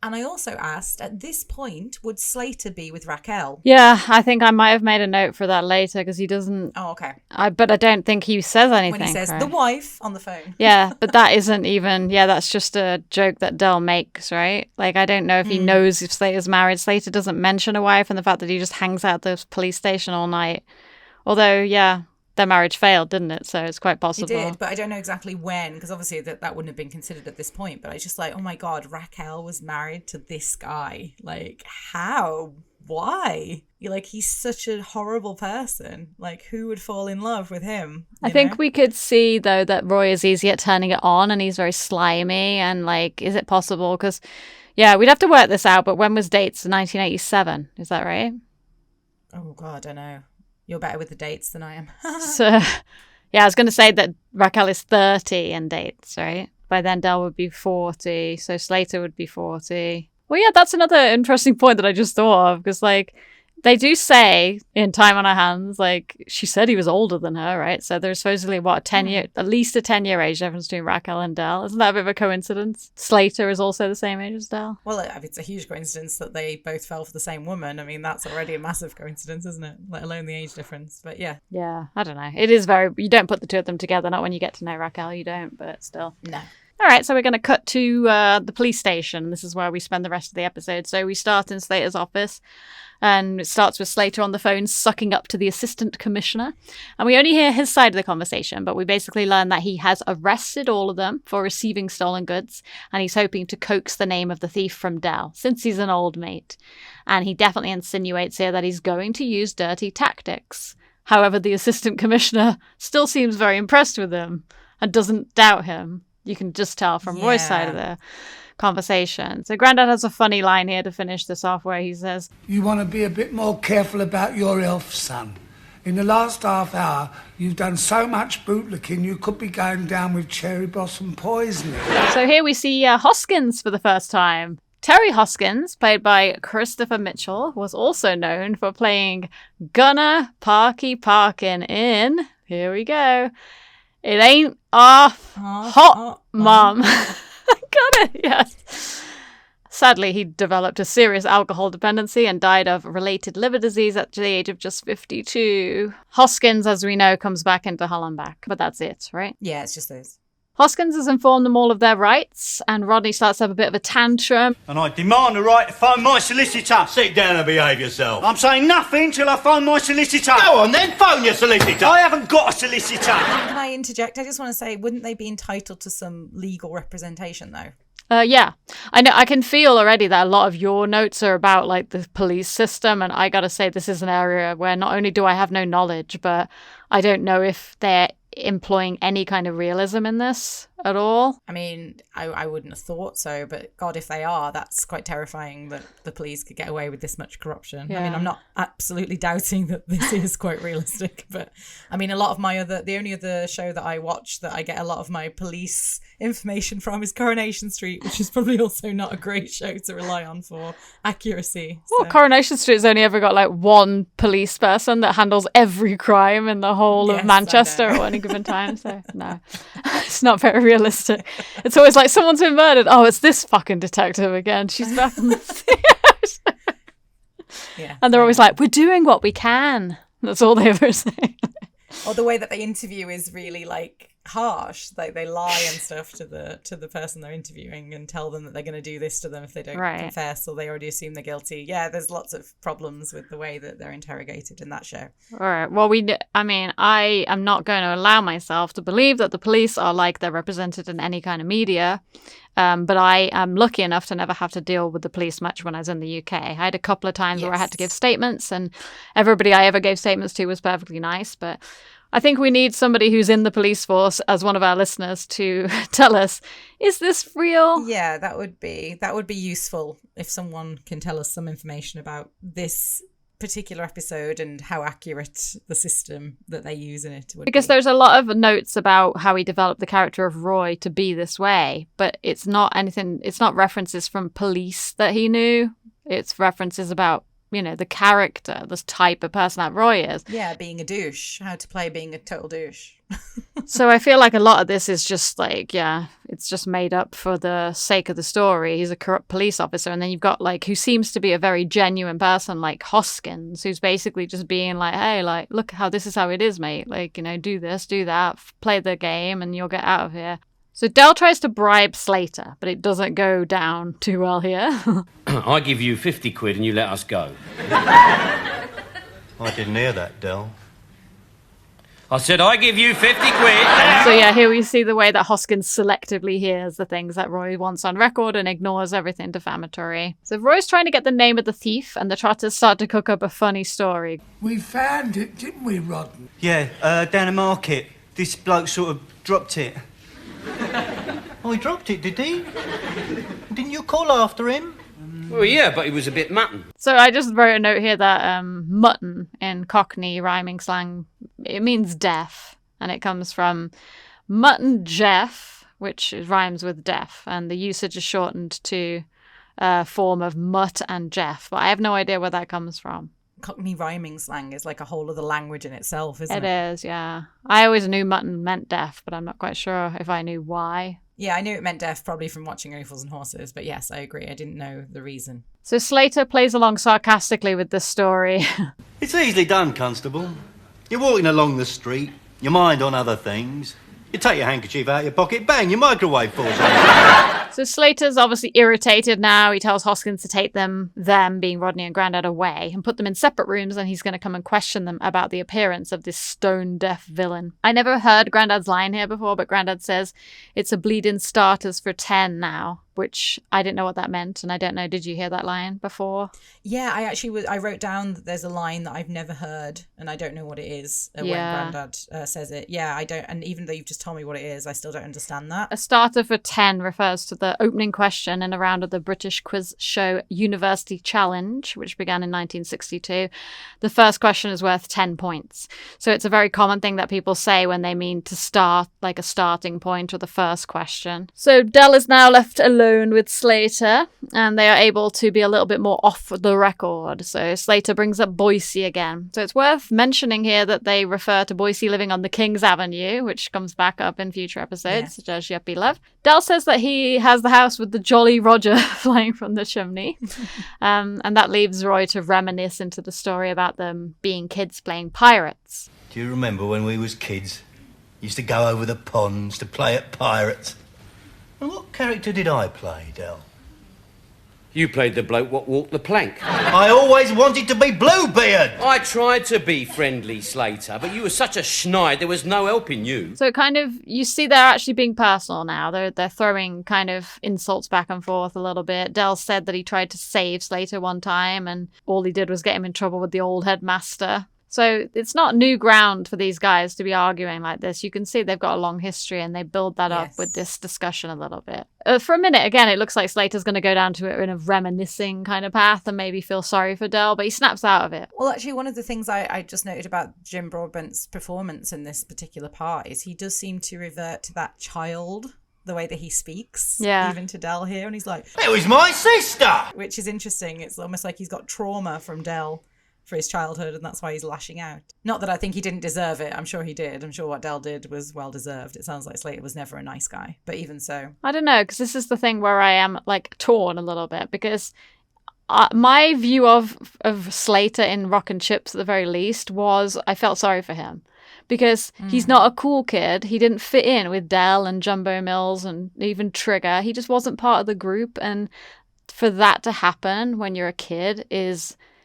And I also asked, at this point, would Slater be with Raquel? Yeah, I think I might have made a note for that later, because he doesn't... Oh, okay. But I don't think he says anything. When he says, the wife, on the phone. Yeah, but that isn't even... Yeah, that's just a joke that Del makes, right? I don't know if he knows if Slater's married. Slater doesn't mention a wife, and the fact that he just hangs out at the police station all night. Although, yeah, their marriage failed, didn't it? So it's quite possible. It did, but I don't know exactly when, because obviously that wouldn't have been considered at this point. But I was just like, oh my God, Raquel was married to this guy. Like, how? Why? You're like, he's such a horrible person. Like, who would fall in love with him? I think we could see, though, that Roy is easy at turning it on and he's very slimy. And, like, is it possible? Because, yeah, we'd have to work this out. But when was dates? 1987. Is that right? Oh, God, I know. You're better with the dates than I am. So, yeah, I was going to say that Raquel is 30 in dates, right? By then, Del would be 40. So Slater would be 40. Well, yeah, that's another interesting point that I just thought of. Because, like, they do say in Time on Our Hands, like, she said he was older than her, right? So there's supposedly, at least a 10-year age difference between Raquel and Del. Isn't that a bit of a coincidence? Slater is also the same age as Del. Well, it's a huge coincidence that they both fell for the same woman. I mean, that's already a massive coincidence, isn't it? Let alone the age difference. But yeah. Yeah, I don't know. It is you don't put the two of them together. Not when you get to know Raquel, you don't, but still. No. All right, so we're going to cut to the police station. This is where we spend the rest of the episode. So we start in Slater's office, and it starts with Slater on the phone sucking up to the assistant commissioner. And we only hear his side of the conversation, but we basically learn that he has arrested all of them for receiving stolen goods, and he's hoping to coax the name of the thief from Del, since he's an old mate. And he definitely insinuates here that he's going to use dirty tactics. However, the assistant commissioner still seems very impressed with him and doesn't doubt him. You can just tell from Roy's side of the conversation. So Grandad has a funny line here to finish this off where he says, You want to be a bit more careful about your health, son. In the last half hour, you've done so much bootlicking, you could be going down with cherry blossom poisoning. So here we see Hoskins for the first time. Terry Hoskins, played by Christopher Mitchell, was also known for playing Gunner Parky Parkin in, here we go, It Ain't Off Hot Mom. Got it, yes. Sadly, he developed a serious alcohol dependency and died of related liver disease at the age of just 52. Hoskins, as we know, comes back into Hollenbach, but that's it, right? Yeah, it's just those. Hoskins has informed them all of their rights, and Rodney starts to have a bit of a tantrum. And I demand the right to phone my solicitor. Sit down and behave yourself. I'm saying nothing till I phone my solicitor. Go on then, phone your solicitor. I haven't got a solicitor. Can I interject? I just want to say, wouldn't they be entitled to some legal representation, though? Yeah, I know. I can feel already that a lot of your notes are about like the police system, and I gotta say this is an area where not only do I have no knowledge, but I don't know if they're employing any kind of realism in this at all. I mean, I wouldn't have thought so, but God, if they are, that's quite terrifying that the police could get away with this much corruption. Yeah. I mean, I'm not absolutely doubting that this is quite realistic, but I mean, a lot of the only other show that I watch that I get a lot of my police information from is Coronation Street, which is probably also not a great show to rely on for accuracy. Well, Coronation Street's only ever got like one police person that handles every crime in the whole of Manchester at any given time, so no, it's not very realistic. It's always like someone's been murdered. Oh, it's this fucking detective again. She's back on the scene. Yeah, and they're always like, we're doing what we can. That's all they ever say. Or the way that they interview is really like harsh. Like they lie and stuff to the person they're interviewing and tell them that they're going to do this to them if they don't confess, or they already assume they're guilty. Yeah, there's lots of problems with the way that they're interrogated in that show. All right. Well, I am not going to allow myself to believe that the police are like they're represented in any kind of media. But I am lucky enough to never have to deal with the police much when I was in the UK. I had a couple of times where I had to give statements, and everybody I ever gave statements to was perfectly nice. But I think we need somebody who's in the police force as one of our listeners to tell us, is this real? Yeah, that would be useful if someone can tell us some information about this particular episode and how accurate the system that they use in it would be. Because there's a lot of notes about how he developed the character of Roy to be this way, but it's not references from police that he knew. It's references about, the character, this type of person that Roy is. Yeah, being a douche, how to play being a total douche. So I feel like a lot of this is just like, it's just made up for the sake of the story. He's a corrupt police officer. And then you've got like, who seems to be a very genuine person like Hoskins, who's basically just being like, hey, like, look how this is how it is, mate. Like, do this, do that, play the game and you'll get out of here. So Del tries to bribe Slater, but it doesn't go down too well here. I give you 50 quid and you let us go. I didn't hear that, Del. I said, I give you 50 quid. So yeah, here we see the way that Hoskins selectively hears the things that Roy wants on record and ignores everything defamatory. So Roy's trying to get the name of the thief, and the Trotters start to cook up a funny story. We found it, didn't we, Rodden? Yeah, down the market. This bloke sort of dropped it. Oh, he dropped it, did he? Didn't you call after him? Well, yeah, but he was a bit mutton. So I just wrote a note here that mutton in Cockney rhyming slang, it means deaf, and it comes from mutton Jeff, which rhymes with deaf, and the usage is shortened to a form of mutt and Jeff, but I have no idea where that comes from. Cockney rhyming slang is like a whole other language in itself, isn't it? It is, yeah. I always knew mutton meant deaf, but I'm not quite sure if I knew why. Yeah, I knew it meant deaf probably from watching Ophels and Horses, but yes, I agree. I didn't know the reason. So Slater plays along sarcastically with this story. It's easily done, Constable. You're walking along the street, your mind on other things. You take your handkerchief out of your pocket, bang, your microwave falls out. So Slater's obviously irritated now. He tells Hoskins to take them being Rodney and Grandad, away and put them in separate rooms, and he's going to come and question them about the appearance of this stone-deaf villain. I never heard Grandad's line here before, but Grandad says it's a bleeding starters for 10 now, which I didn't know what that meant, and I don't know, did you hear that line before? Yeah, I wrote down that there's a line that I've never heard, and I don't know what it is when Grandad says it. Yeah, I don't, and even though you've just told me what it is, I still don't understand that. A starter for 10 refers to the opening question in a round of the British quiz show University Challenge, which began in 1962. The first question is worth 10 points. So it's a very common thing that people say when they mean to start, like a starting point or the first question. So Dell is now left alone with Slater, and they are able to be a little bit more off the record. So Slater brings up Boise again. So it's worth mentioning here that they refer to Boise living on the King's Avenue, which comes back up in future episodes, such as Yuppie Love. Dell says that he has the house with the Jolly Roger flying from the chimney. And that leaves Roy to reminisce into the story about them being kids playing pirates. Do you remember when we was kids? Used to go over the ponds to play at pirates. And what character did I play, Del? You played the bloke what walked the plank. I always wanted to be Bluebeard! I tried to be friendly, Slater, but you were such a schneid, there was no helping you. So kind of, you see they're actually being personal now. They're throwing kind of insults back and forth a little bit. Dell said that he tried to save Slater one time, and all he did was get him in trouble with the old headmaster. So it's not new ground for these guys to be arguing like this. You can see they've got a long history, and they build that up with this discussion a little bit. For a minute, again, it looks like Slater's going to go down to it in a reminiscing kind of path and maybe feel sorry for Dell, but he snaps out of it. Well, actually, one of the things I just noted about Jim Broadbent's performance in this particular part is he does seem to revert to that child, the way that he speaks, even to Dell here. And he's like, "It was my sister!" Which is interesting. It's almost like he's got trauma from Dell for his childhood, and that's why he's lashing out. Not that I think he didn't deserve it. I'm sure he did. I'm sure what Dell did was well deserved. It sounds like Slater was never a nice guy, but even so. I don't know, because this is the thing where I am like torn a little bit, because my view of Slater in Rock and Chips at the very least was I felt sorry for him. Because he's not a cool kid. He didn't fit in with Dell and Jumbo Mills and even Trigger. He just wasn't part of the group, and for that to happen when you're a kid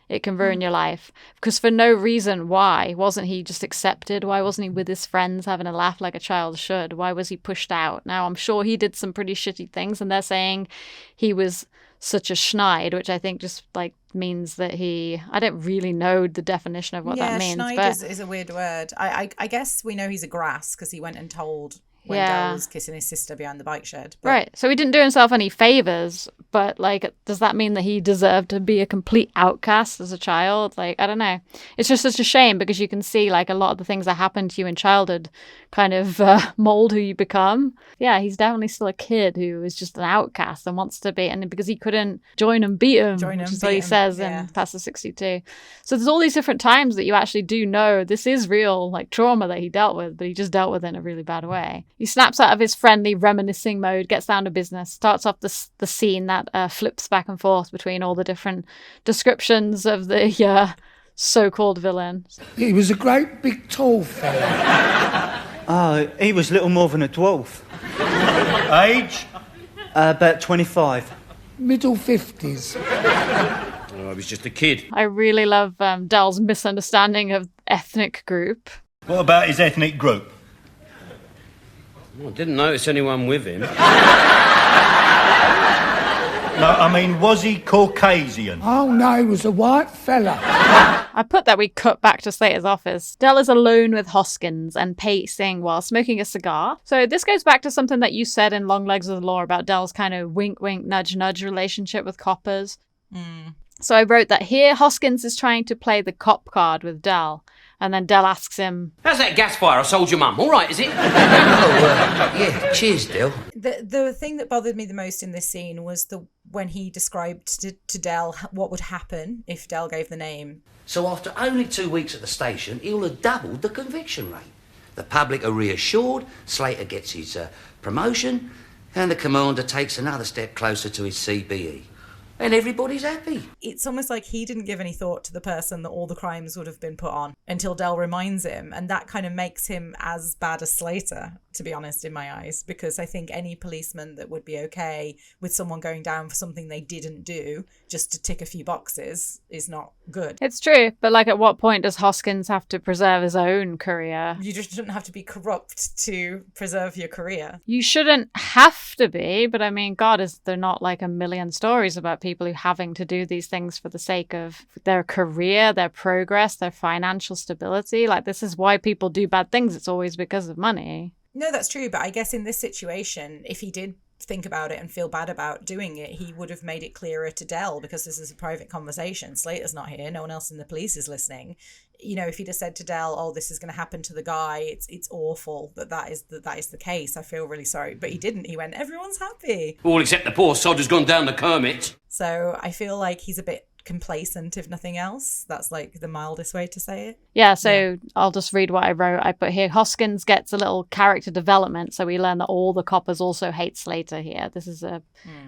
it can ruin your life. Because for no reason, why? Wasn't he just accepted? Why wasn't he with his friends having a laugh like a child should? Why was he pushed out? Now, I'm sure he did some pretty shitty things, and they're saying he was such a schneid, which I think just like means that I don't really know the definition of what that means. Yeah, schneid is a weird word. I guess we know he's a grass because he went and told when Dell was kissing his sister behind the bike shed. But... Right. So he didn't do himself any favors, but like, does that mean that he deserved to be a complete outcast as a child? Like, I don't know. It's just such a shame because you can see like a lot of the things that happened to you in childhood kind of mold who you become. Yeah, he's definitely still a kid who is just an outcast and wants to be, and because he couldn't join and beat him, which is what he says in Past the 62. So there's all these different times that you actually do know this is real like trauma that he dealt with, but he just dealt with it in a really bad way. He snaps out of his friendly reminiscing mode, gets down to business, starts off the scene that flips back and forth between all the different descriptions of the so-called villain. He was a great big tall fella. He was little more than a dwarf. Age? About 25. Middle 50s. Oh, I was just a kid. I really love Dell's misunderstanding of ethnic group. What about his ethnic group? Well, I didn't notice anyone with him. No, I mean, was he Caucasian? Oh no, he was a white fella. I put that we cut back to Slater's office. Dell is alone with Hoskins and pacing while smoking a cigar. So this goes back to something that you said in Long Legs of the Law about Dell's kind of wink-wink, nudge-nudge relationship with coppers. So I wrote that here Hoskins is trying to play the cop card with Dell. And then Dell asks him, How's that gas fire I sold your mum? All right, is it? Yeah, cheers, Dell. The thing that bothered me the most in this scene was when he described to Dell what would happen if Dell gave the name. So after only 2 weeks at the station, he'll have doubled the conviction rate. The public are reassured, Slater gets his promotion, and the commander takes another step closer to his CBE. And everybody's happy. It's almost like he didn't give any thought to the person that all the crimes would have been put on until Dell reminds him. And that kind of makes him as bad as Slater, to be honest, in my eyes, because I think any policeman that would be okay with someone going down for something they didn't do just to tick a few boxes is not good. it's true, but like at what point does Hoskins have to preserve his own career? You just shouldn't have to be corrupt to preserve your career. You shouldn't have to be, but I mean, God, is there not like a million stories about people who having to do these things for the sake of their career, their progress, their financial stability? Like, this is why people do bad things. It's always because of money. No, that's true. But I guess in this situation, if he did think about it and feel bad about doing it, he would have made it clearer to Dell, because this is a private conversation. Slater's not here. No one else in the police is listening. You know, if he'd have said to Dell, "Oh, this is going to happen to the guy. It's awful that is the case. I feel really sorry." But he didn't. He went, "Everyone's happy." All except the poor sod who's gone down the Kermits. So I feel like he's a bit complacent, if nothing else. That's like the mildest way to say it. Yeah, so I'll just read what I wrote. I put here, Hoskins gets a little character development, so we learn that all the coppers also hate Slater here. This is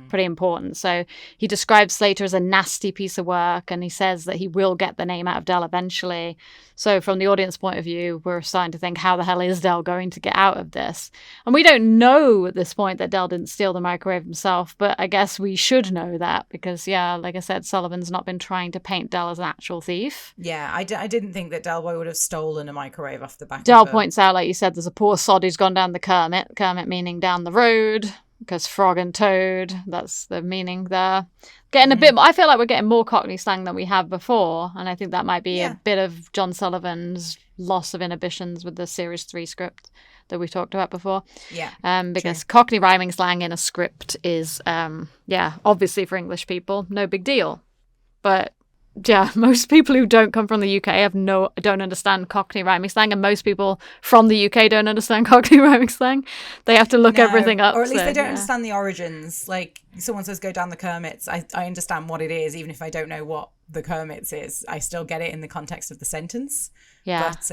pretty important. So he describes Slater as a nasty piece of work, and he says that he will get the name out of Dell eventually. So from the audience point of view, we're starting to think, how the hell is Dell going to get out of this? And we don't know at this point that Dell didn't steal the microwave himself, but I guess we should know that because, yeah, like I said, Sullivan's not been trying to paint Dell as an actual thief. Yeah, I didn't think that Delboy would have stolen a microwave off the back Dell of points out, like you said, there's a poor sod who's gone down the Kermit meaning down the road, because frog and toad, that's the meaning there. Getting a bit, I feel like we're getting more Cockney slang than we have before, and I think that might be a bit of John Sullivan's loss of inhibitions with the Series 3 script that we talked about before. Yeah. Because Cockney rhyming slang in a script is, obviously for English people, no big deal. But yeah, most people who don't come from the UK don't understand Cockney rhyming slang, and most people from the UK don't understand Cockney rhyming slang. They have to look everything up. Or at least they don't understand the origins. Like, someone says go down the Kermits, I understand what it is, even if I don't know what the Kermits is. I still get it in the context of the sentence. Yeah. But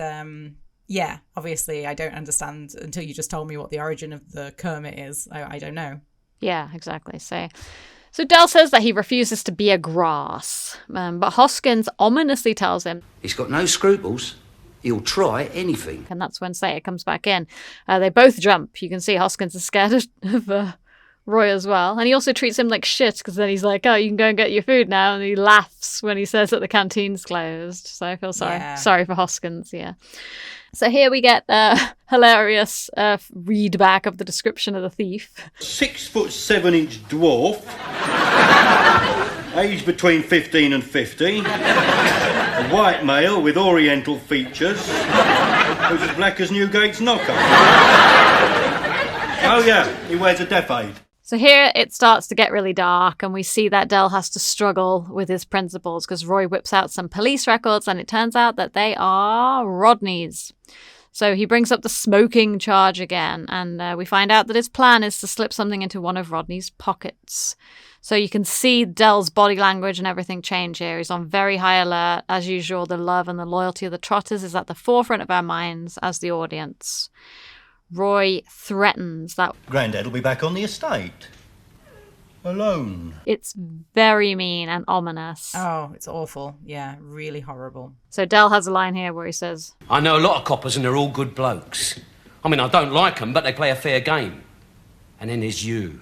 obviously I don't understand until you just told me what the origin of the Kermit is. I don't know. Yeah, exactly. So Dell says that he refuses to be a grass, but Hoskins ominously tells him He's got no scruples. He'll try anything. and that's when Slater comes back in. They both jump. You can see Hoskins is scared of Roy as well. And he also treats him like shit, because then he's like, "Oh, you can go and get your food now." And he laughs when he says that the canteen's closed. So I feel sorry. Yeah. Sorry for Hoskins, yeah. So here we get a hilarious read back of the description of the thief. 6'7" dwarf, aged between 15 and 50, a white male with oriental features, who's as black as Newgate's knocker. Oh yeah, he wears a death aid. So here it starts to get really dark, and we see that Dell has to struggle with his principles because Roy whips out some police records, and it turns out that they are Rodney's. So he brings up the smoking charge again, and we find out that his plan is to slip something into one of Rodney's pockets. So you can see Dell's body language and everything change here. He's on very high alert. As usual, the love and the loyalty of the Trotters is at the forefront of our minds as the audience. Roy threatens that Grandad will be back on the estate. Alone. it's very mean and ominous. Oh, it's awful. Yeah, really horrible. So Dell has a line here where he says, I know a lot of coppers and they're all good blokes. I mean, I don't like them, but they play a fair game. And then there's you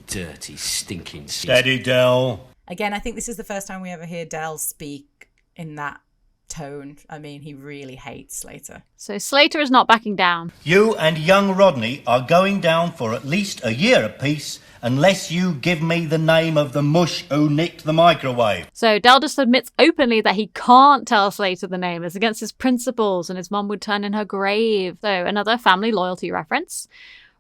dirty, stinking... Steady, Dell. Again, I think this is the first time we ever hear Dell speak in that tone. I mean, he really hates Slater. So Slater is not backing down. You and young Rodney are going down for at least a year apiece unless you give me the name of the mush who nicked the microwave. So Del just admits openly that he can't tell Slater the name. It's against his principles and his mum would turn in her grave. So another family loyalty reference.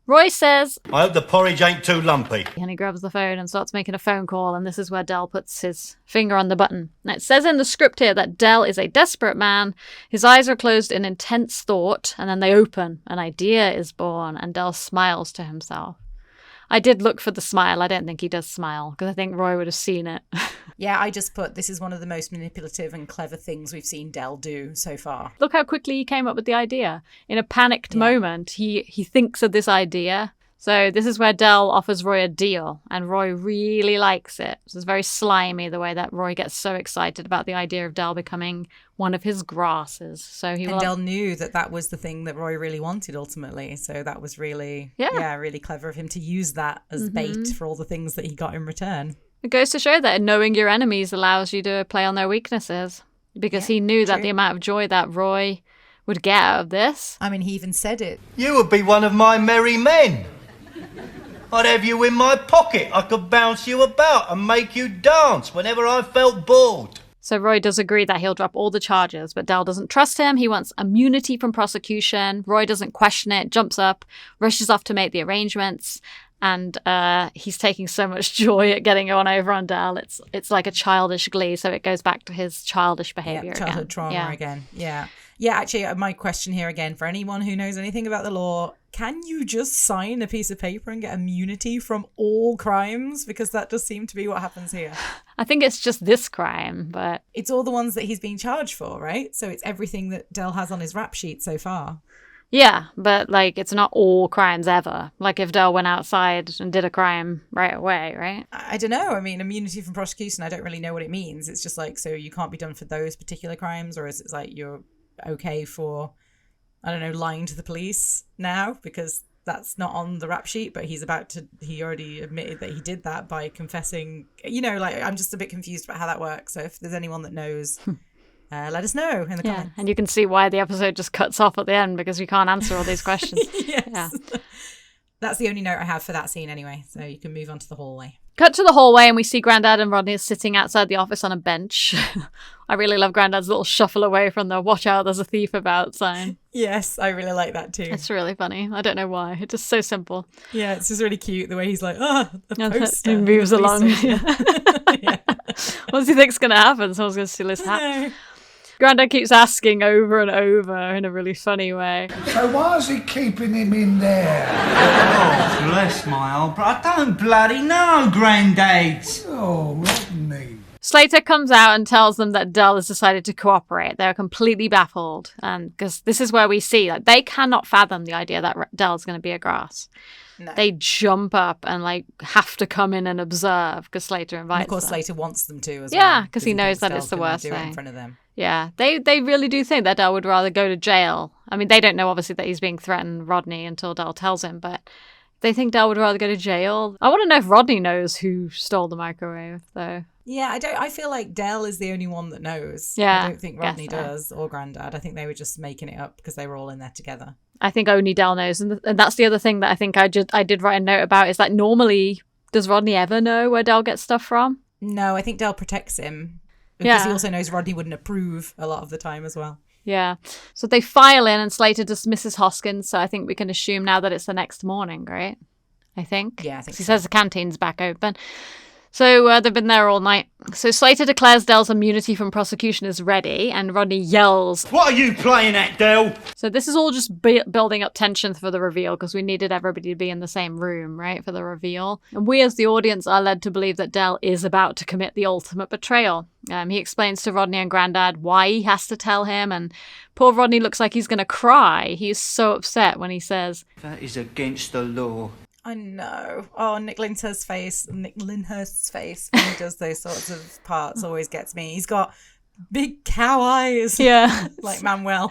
Roy says, I hope the porridge ain't too lumpy. and he grabs the phone and starts making a phone call, and this is where Del puts his finger on the button. Now, it says in the script here that Del is a desperate man. His eyes are closed in intense thought, and then they open. An idea is born, and Del smiles to himself. I did look for the smile. I don't think he does smile, because I think Roy would have seen it. Yeah, I just put, this is one of the most manipulative and clever things we've seen Del do so far. Look how quickly he came up with the idea. In a panicked moment, he thinks of this idea. So this is where Del offers Roy a deal, and Roy really likes it. So it's very slimy the way that Roy gets so excited about the idea of Del becoming one of his grasses. So he Del knew that that was the thing that Roy really wanted ultimately. So that was really, really clever of him to use that as bait for all the things that he got in return. It goes to show that knowing your enemies allows you to play on their weaknesses, because he knew that the amount of joy that Roy would get out of this. I mean, he even said it. You would be one of my merry men. I'd have you in my pocket. I could bounce you about and make you dance whenever I felt bored. So Roy does agree that he'll drop all the charges, but Del doesn't trust him. He wants immunity from prosecution. Roy doesn't question it, jumps up, rushes off to make the arrangements. And he's taking so much joy at getting on over on Del. It's like a childish glee, so it goes back to his childish behaviour again. Childhood trauma again. Yeah. Yeah, actually, my question here again, for anyone who knows anything about the law, can you just sign a piece of paper and get immunity from all crimes? Because that does seem to be what happens here. I think it's just this crime, but... It's all the ones that he's being charged for, right? So it's everything that Del has on his rap sheet so far. Yeah, but, like, it's not all crimes ever. Like, if Del went outside and did a crime right away, right? I don't know. I mean, immunity from prosecution, I don't really know what it means. It's just like, so you can't be done for those particular crimes, or is it like you're okay for, I don't know, lying to the police now? Because that's not on the rap sheet, but he already admitted that he did that by confessing. You know, like, I'm just a bit confused about how that works. So if there's anyone that knows... let us know in the comments. And you can see why the episode just cuts off at the end, because we can't answer all these questions. Yes. Yeah. That's the only note I have for that scene anyway, so you can move on to the hallway. Cut to the hallway and we see Grandad and Rodney sitting outside the office on a bench. I really love Grandad's little shuffle away from the "watch out, there's a thief about" sign. Yes, I really like that too. It's really funny. I don't know why. It's just so simple. Yeah, it's just really cute the way he's like, the poster. He moves along. Yeah. What does he think's going to happen? Someone's going to steal his hat. Grandad keeps asking over and over in a really funny way. So why is he keeping him in there? Oh, bless my old brother. I don't bloody know, Grandad. Oh, Rodney. Slater comes out and tells them that Del has decided to cooperate. They're completely baffled, and because this is where we see, like, they cannot fathom the idea that Del's going to be a grass. No. They jump up and like have to come in and observe because Slater invites them. And of course, Slater wants them to as well. Yeah, because he knows that it's the worst thing. In front of them. Yeah, they really do think that Del would rather go to jail. I mean, they don't know obviously that he's being threatened, Rodney, until Del tells him, but they think Del would rather go to jail. I want to know if Rodney knows who stole the microwave, though. Yeah, I feel like Del is the only one that knows. Yeah, I don't think Rodney does, or Grandad. I think they were just making it up because they were all in there together. I think only Del knows, and that's the other thing that I think I did write a note about, is like, normally, does Rodney ever know where Del gets stuff from? No, I think Del protects him. Because he also knows Rodney wouldn't approve a lot of the time as well. Yeah. So they file in and Slater dismisses Hoskins, so I think we can assume now that it's the next morning, right? I think. Yeah, I think so. He says the canteen's back open. So they've been there all night. So Slater declares Del's immunity from prosecution is ready, and Rodney yells, "What are you playing at, Del?" So this is all just building up tension for the reveal, because we needed everybody to be in the same room, right, for the reveal. And we as the audience are led to believe that Del is about to commit the ultimate betrayal. He explains to Rodney and Grandad why he has to tell him, and poor Rodney looks like he's going to cry. He's so upset when he says, "That is against the law." I know. Oh, Nick Lyndhurst's face when he does those sorts of parts always gets me. He's got big cow eyes. Yeah. Like Manuel.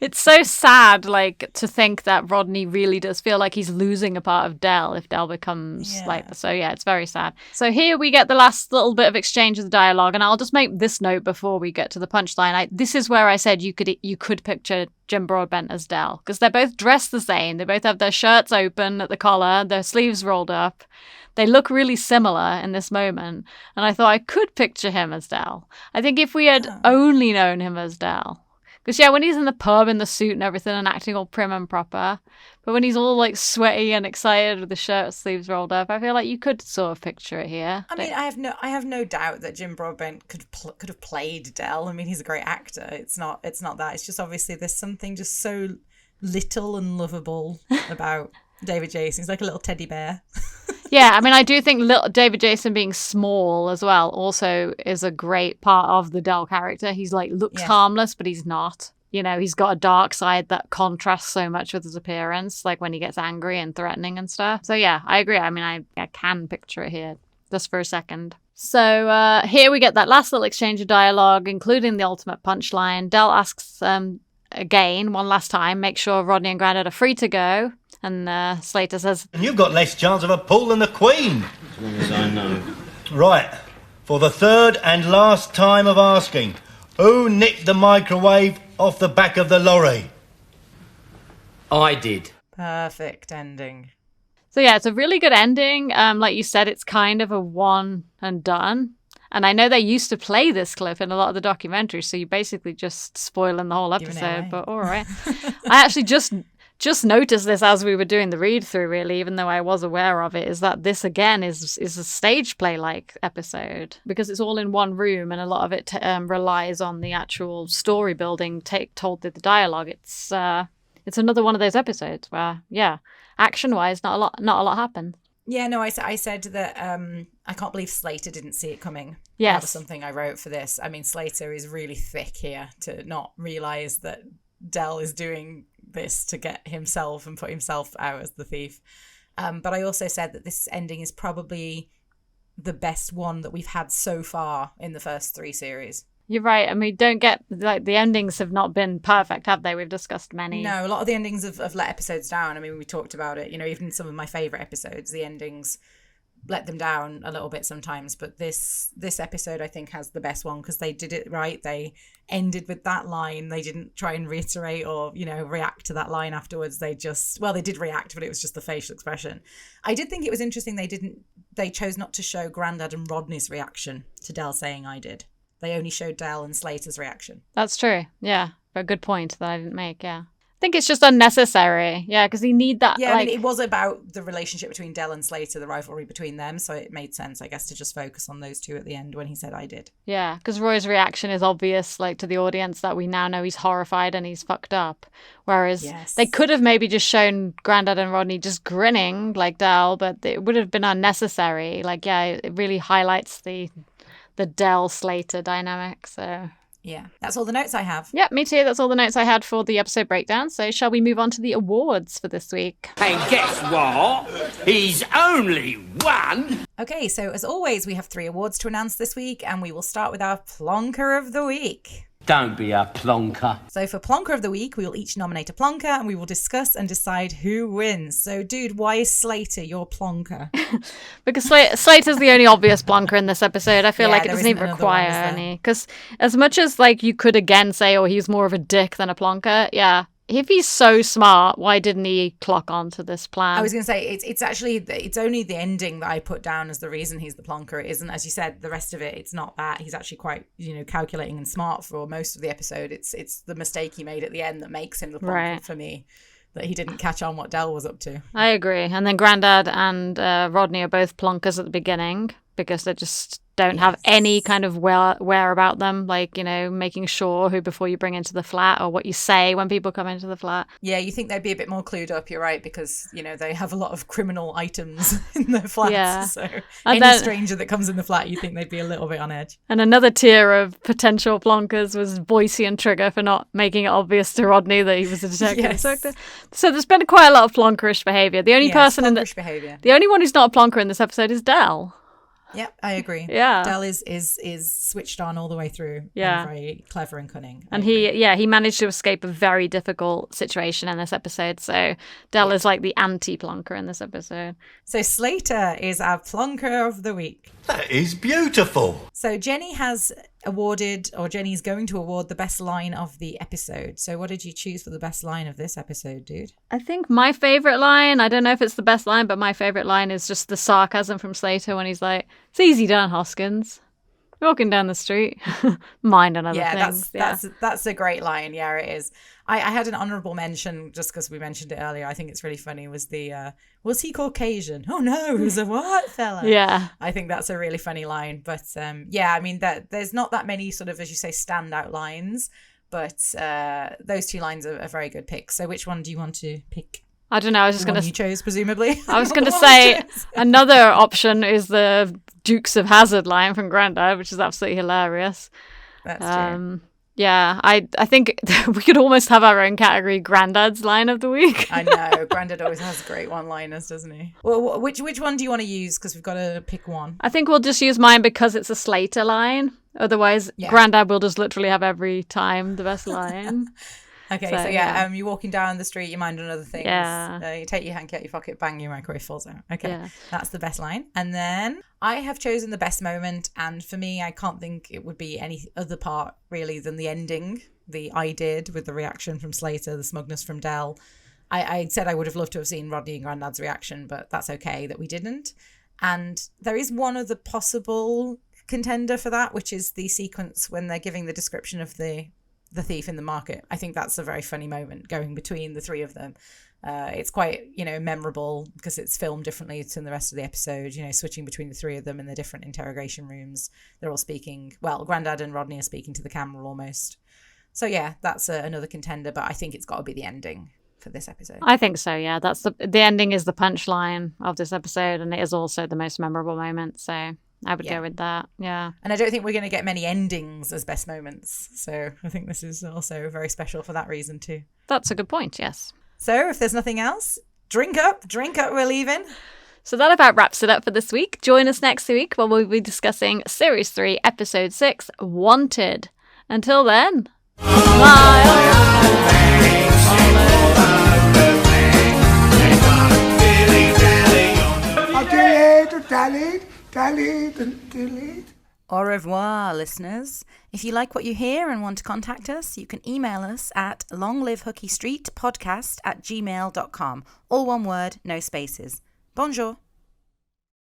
It's so sad, like, to think that Rodney really does feel like he's losing a part of Del if Del becomes like, so yeah, it's very sad. So here we get the last little bit of exchange of the dialogue, and I'll just make this note before we get to the punchline. This is where I said you could picture Jim Broadbent as Del, because they're both dressed the same. They both have their shirts open at the collar, their sleeves rolled up. They look really similar in this moment, and I thought I could picture him as Del. I think if we had only known him as Del. Because, yeah, when he's in the pub in the suit and everything and acting all prim and proper, but when he's all, like, sweaty and excited with the shirt sleeves rolled up, I feel like you could sort of picture it here. I mean, I have no doubt that Jim Broadbent could have played Del. I mean, he's a great actor. It's not that. It's just obviously there's something just so little and lovable about David Jason. He's like a little teddy bear. Yeah, I mean, I do think little David Jason being small as well also is a great part of the Del character. He's like looks harmless, but he's not. You know, he's got a dark side that contrasts so much with his appearance, like when he gets angry and threatening and stuff. So yeah, I agree. I mean, I can picture it here just for a second. So here we get that last little exchange of dialogue, including the ultimate punchline. Del asks again, one last time, make sure Rodney and Grandad are free to go. And Slater says, And you've got less chance of a pull than the Queen. As long as I know. Right. For the third and last time of asking, who nicked the microwave off the back of the lorry? I did. Perfect ending. So yeah, it's a really good ending. Like you said, it's kind of a one and done. And I know they used to play this clip in a lot of the documentaries, so you're basically just spoiling the whole episode, but all right. I actually just noticed this as we were doing the read through, really, even though I was aware of it, is that this again is a stage play like episode, because it's all in one room and a lot of it relies on the actual story building told through the dialogue. It's another one of those episodes where, yeah, action wise, not a lot happened. Yeah, no, I said that I can't believe Slater didn't see it coming. Yes. That was something I wrote for this. I mean, Slater is really thick here to not realize that Del is doing this to get himself and put himself out as the thief. But I also said that this ending is probably the best one that we've had so far in the first 3 series. You're right. I mean, don't get, like, the endings have not been perfect, have they? We've discussed many. No, a lot of the endings have let episodes down. I mean, we talked about it, you know, even some of my favourite episodes, the endings let them down a little bit sometimes. But this episode, I think, has the best one because they did it right. They ended with that line. They didn't try and reiterate or, you know, react to that line afterwards. They did react, but it was just the facial expression. I did think it was interesting they chose not to show Grandad and Rodney's reaction to Del saying I did. They only showed Del and Slater's reaction. That's true. Yeah. But a good point that I didn't make. Yeah. I think it's just unnecessary. Yeah. Because you need that. Yeah. I mean, it was about the relationship between Del and Slater, the rivalry between them. So it made sense, I guess, to just focus on those two at the end when he said I did. Yeah. Because Roy's reaction is obvious, like, to the audience that we now know he's horrified and he's fucked up. Whereas they could have maybe just shown Grandad and Rodney just grinning like Del, but it would have been unnecessary. Like, yeah, it really highlights the Del Slater dynamic. So yeah, that's all the notes I have. Yeah, me too. That's all the notes I had for the episode breakdown. So shall we move on to the awards for this week? And guess what? He's only one. Okay, so as always, we have 3 awards to announce this week, and we will start with our Plonker of the Week. Don't be a plonker. So for Plonker of the Week, we will each nominate a plonker and we will discuss and decide who wins. So, dude, why is Slater your plonker? Because Slater's the only obvious plonker in this episode. I feel like it doesn't even require any. Because as much as, like, you could again say, oh, he's more of a dick than a plonker, yeah. If he's so smart, why didn't he clock onto this plan? I was going to say, it's only the ending that I put down as the reason he's the plonker. It isn't, as you said, the rest of it, it's not that. He's actually quite, you know, calculating and smart for most of the episode. It's the mistake he made at the end that makes him the plonker for me, that he didn't catch on what Del was up to. I agree. And then Grandad and Rodney are both plonkers at the beginning because they just don't have any kind of wear about them, like, you know, making sure who before you bring into the flat or what you say when people come into the flat. Yeah, you think they'd be a bit more clued up, you're right, because, you know, they have a lot of criminal items in their flats. Yeah. So any stranger that comes in the flat, you think they'd be a little bit on edge. And another tier of potential plonkers was Boise and Trigger for not making it obvious to Rodney that he was a detective. Yes. So there's been quite a lot of plonkerish behaviour. The only person the only one who's not a plonker in this episode is Del. Yep, I agree. Yeah. Del is switched on all the way through. Yeah. And very clever and cunning. And he managed to escape a very difficult situation in this episode. So Del is like the anti-plonker in this episode. So Slater is our plonker of the week. That is beautiful. So Jenny's going to award the best line of the episode. So what did you choose for the best line of this episode, dude? I think my favorite line, I don't know if it's the best line, but my favorite line is just the sarcasm from Slater when he's like, "It's easy done, Hoskins. Walking down the street, mind another thing." That's a great line. Yeah, it is. I had an honorable mention just because we mentioned it earlier. I think it's really funny. Was was he Caucasian? Oh no, he was a white fella. Yeah, I think that's a really funny line. But I mean that there's not that many sort of, as you say, standout lines. But those two lines are very good picks. So which one do you want to pick? I don't know. I was just going to. You chose presumably. I was going to say another option is the Dukes of Hazzard line from Grandad, which is absolutely hilarious. That's true. Yeah, I think we could almost have our own category, Grandad's line of the week. I know. Grandad always has great one-liners, doesn't he? Well, which one do you want to use? Because we've got to pick one. I think we'll just use mine because it's a Slater line. Otherwise, Grandad will just literally have every time the best line. Okay, so you're walking down the street, you mind on other things. Yeah. You take your hanky out your pocket, bang, your microwave falls out. Okay, that's the best line. And then I have chosen the best moment, and for me, I can't think it would be any other part really than the ending, the "I did" with the reaction from Slater, the smugness from Del. I said I would have loved to have seen Rodney and Grandad's reaction, but that's okay that we didn't. And there is one other possible contender for that, which is the sequence when they're giving the description of the thief in the market. I think that's a very funny moment going between the three of them. It's quite, memorable because it's filmed differently than the rest of the episode, switching between the three of them in the different interrogation rooms. They're all speaking, Grandad and Rodney are speaking to the camera almost. So yeah, that's another contender, but I think it's got to be the ending for this episode. I think so, yeah. That's the ending is the punchline of this episode, and it is also the most memorable moment, so I would go with that, yeah. And I don't think we're going to get many endings as best moments. So I think this is also very special for that reason too. That's a good point, yes. So if there's nothing else, drink up, we're leaving. So that about wraps it up for this week. Join us next week when we'll be discussing Series 3, Episode 6, Wanted. Until then, Au revoir, listeners. If you like what you hear and want to contact us, you can email us at longlivehooky street podcast@gmail.com. All one word, no spaces. Bonjour.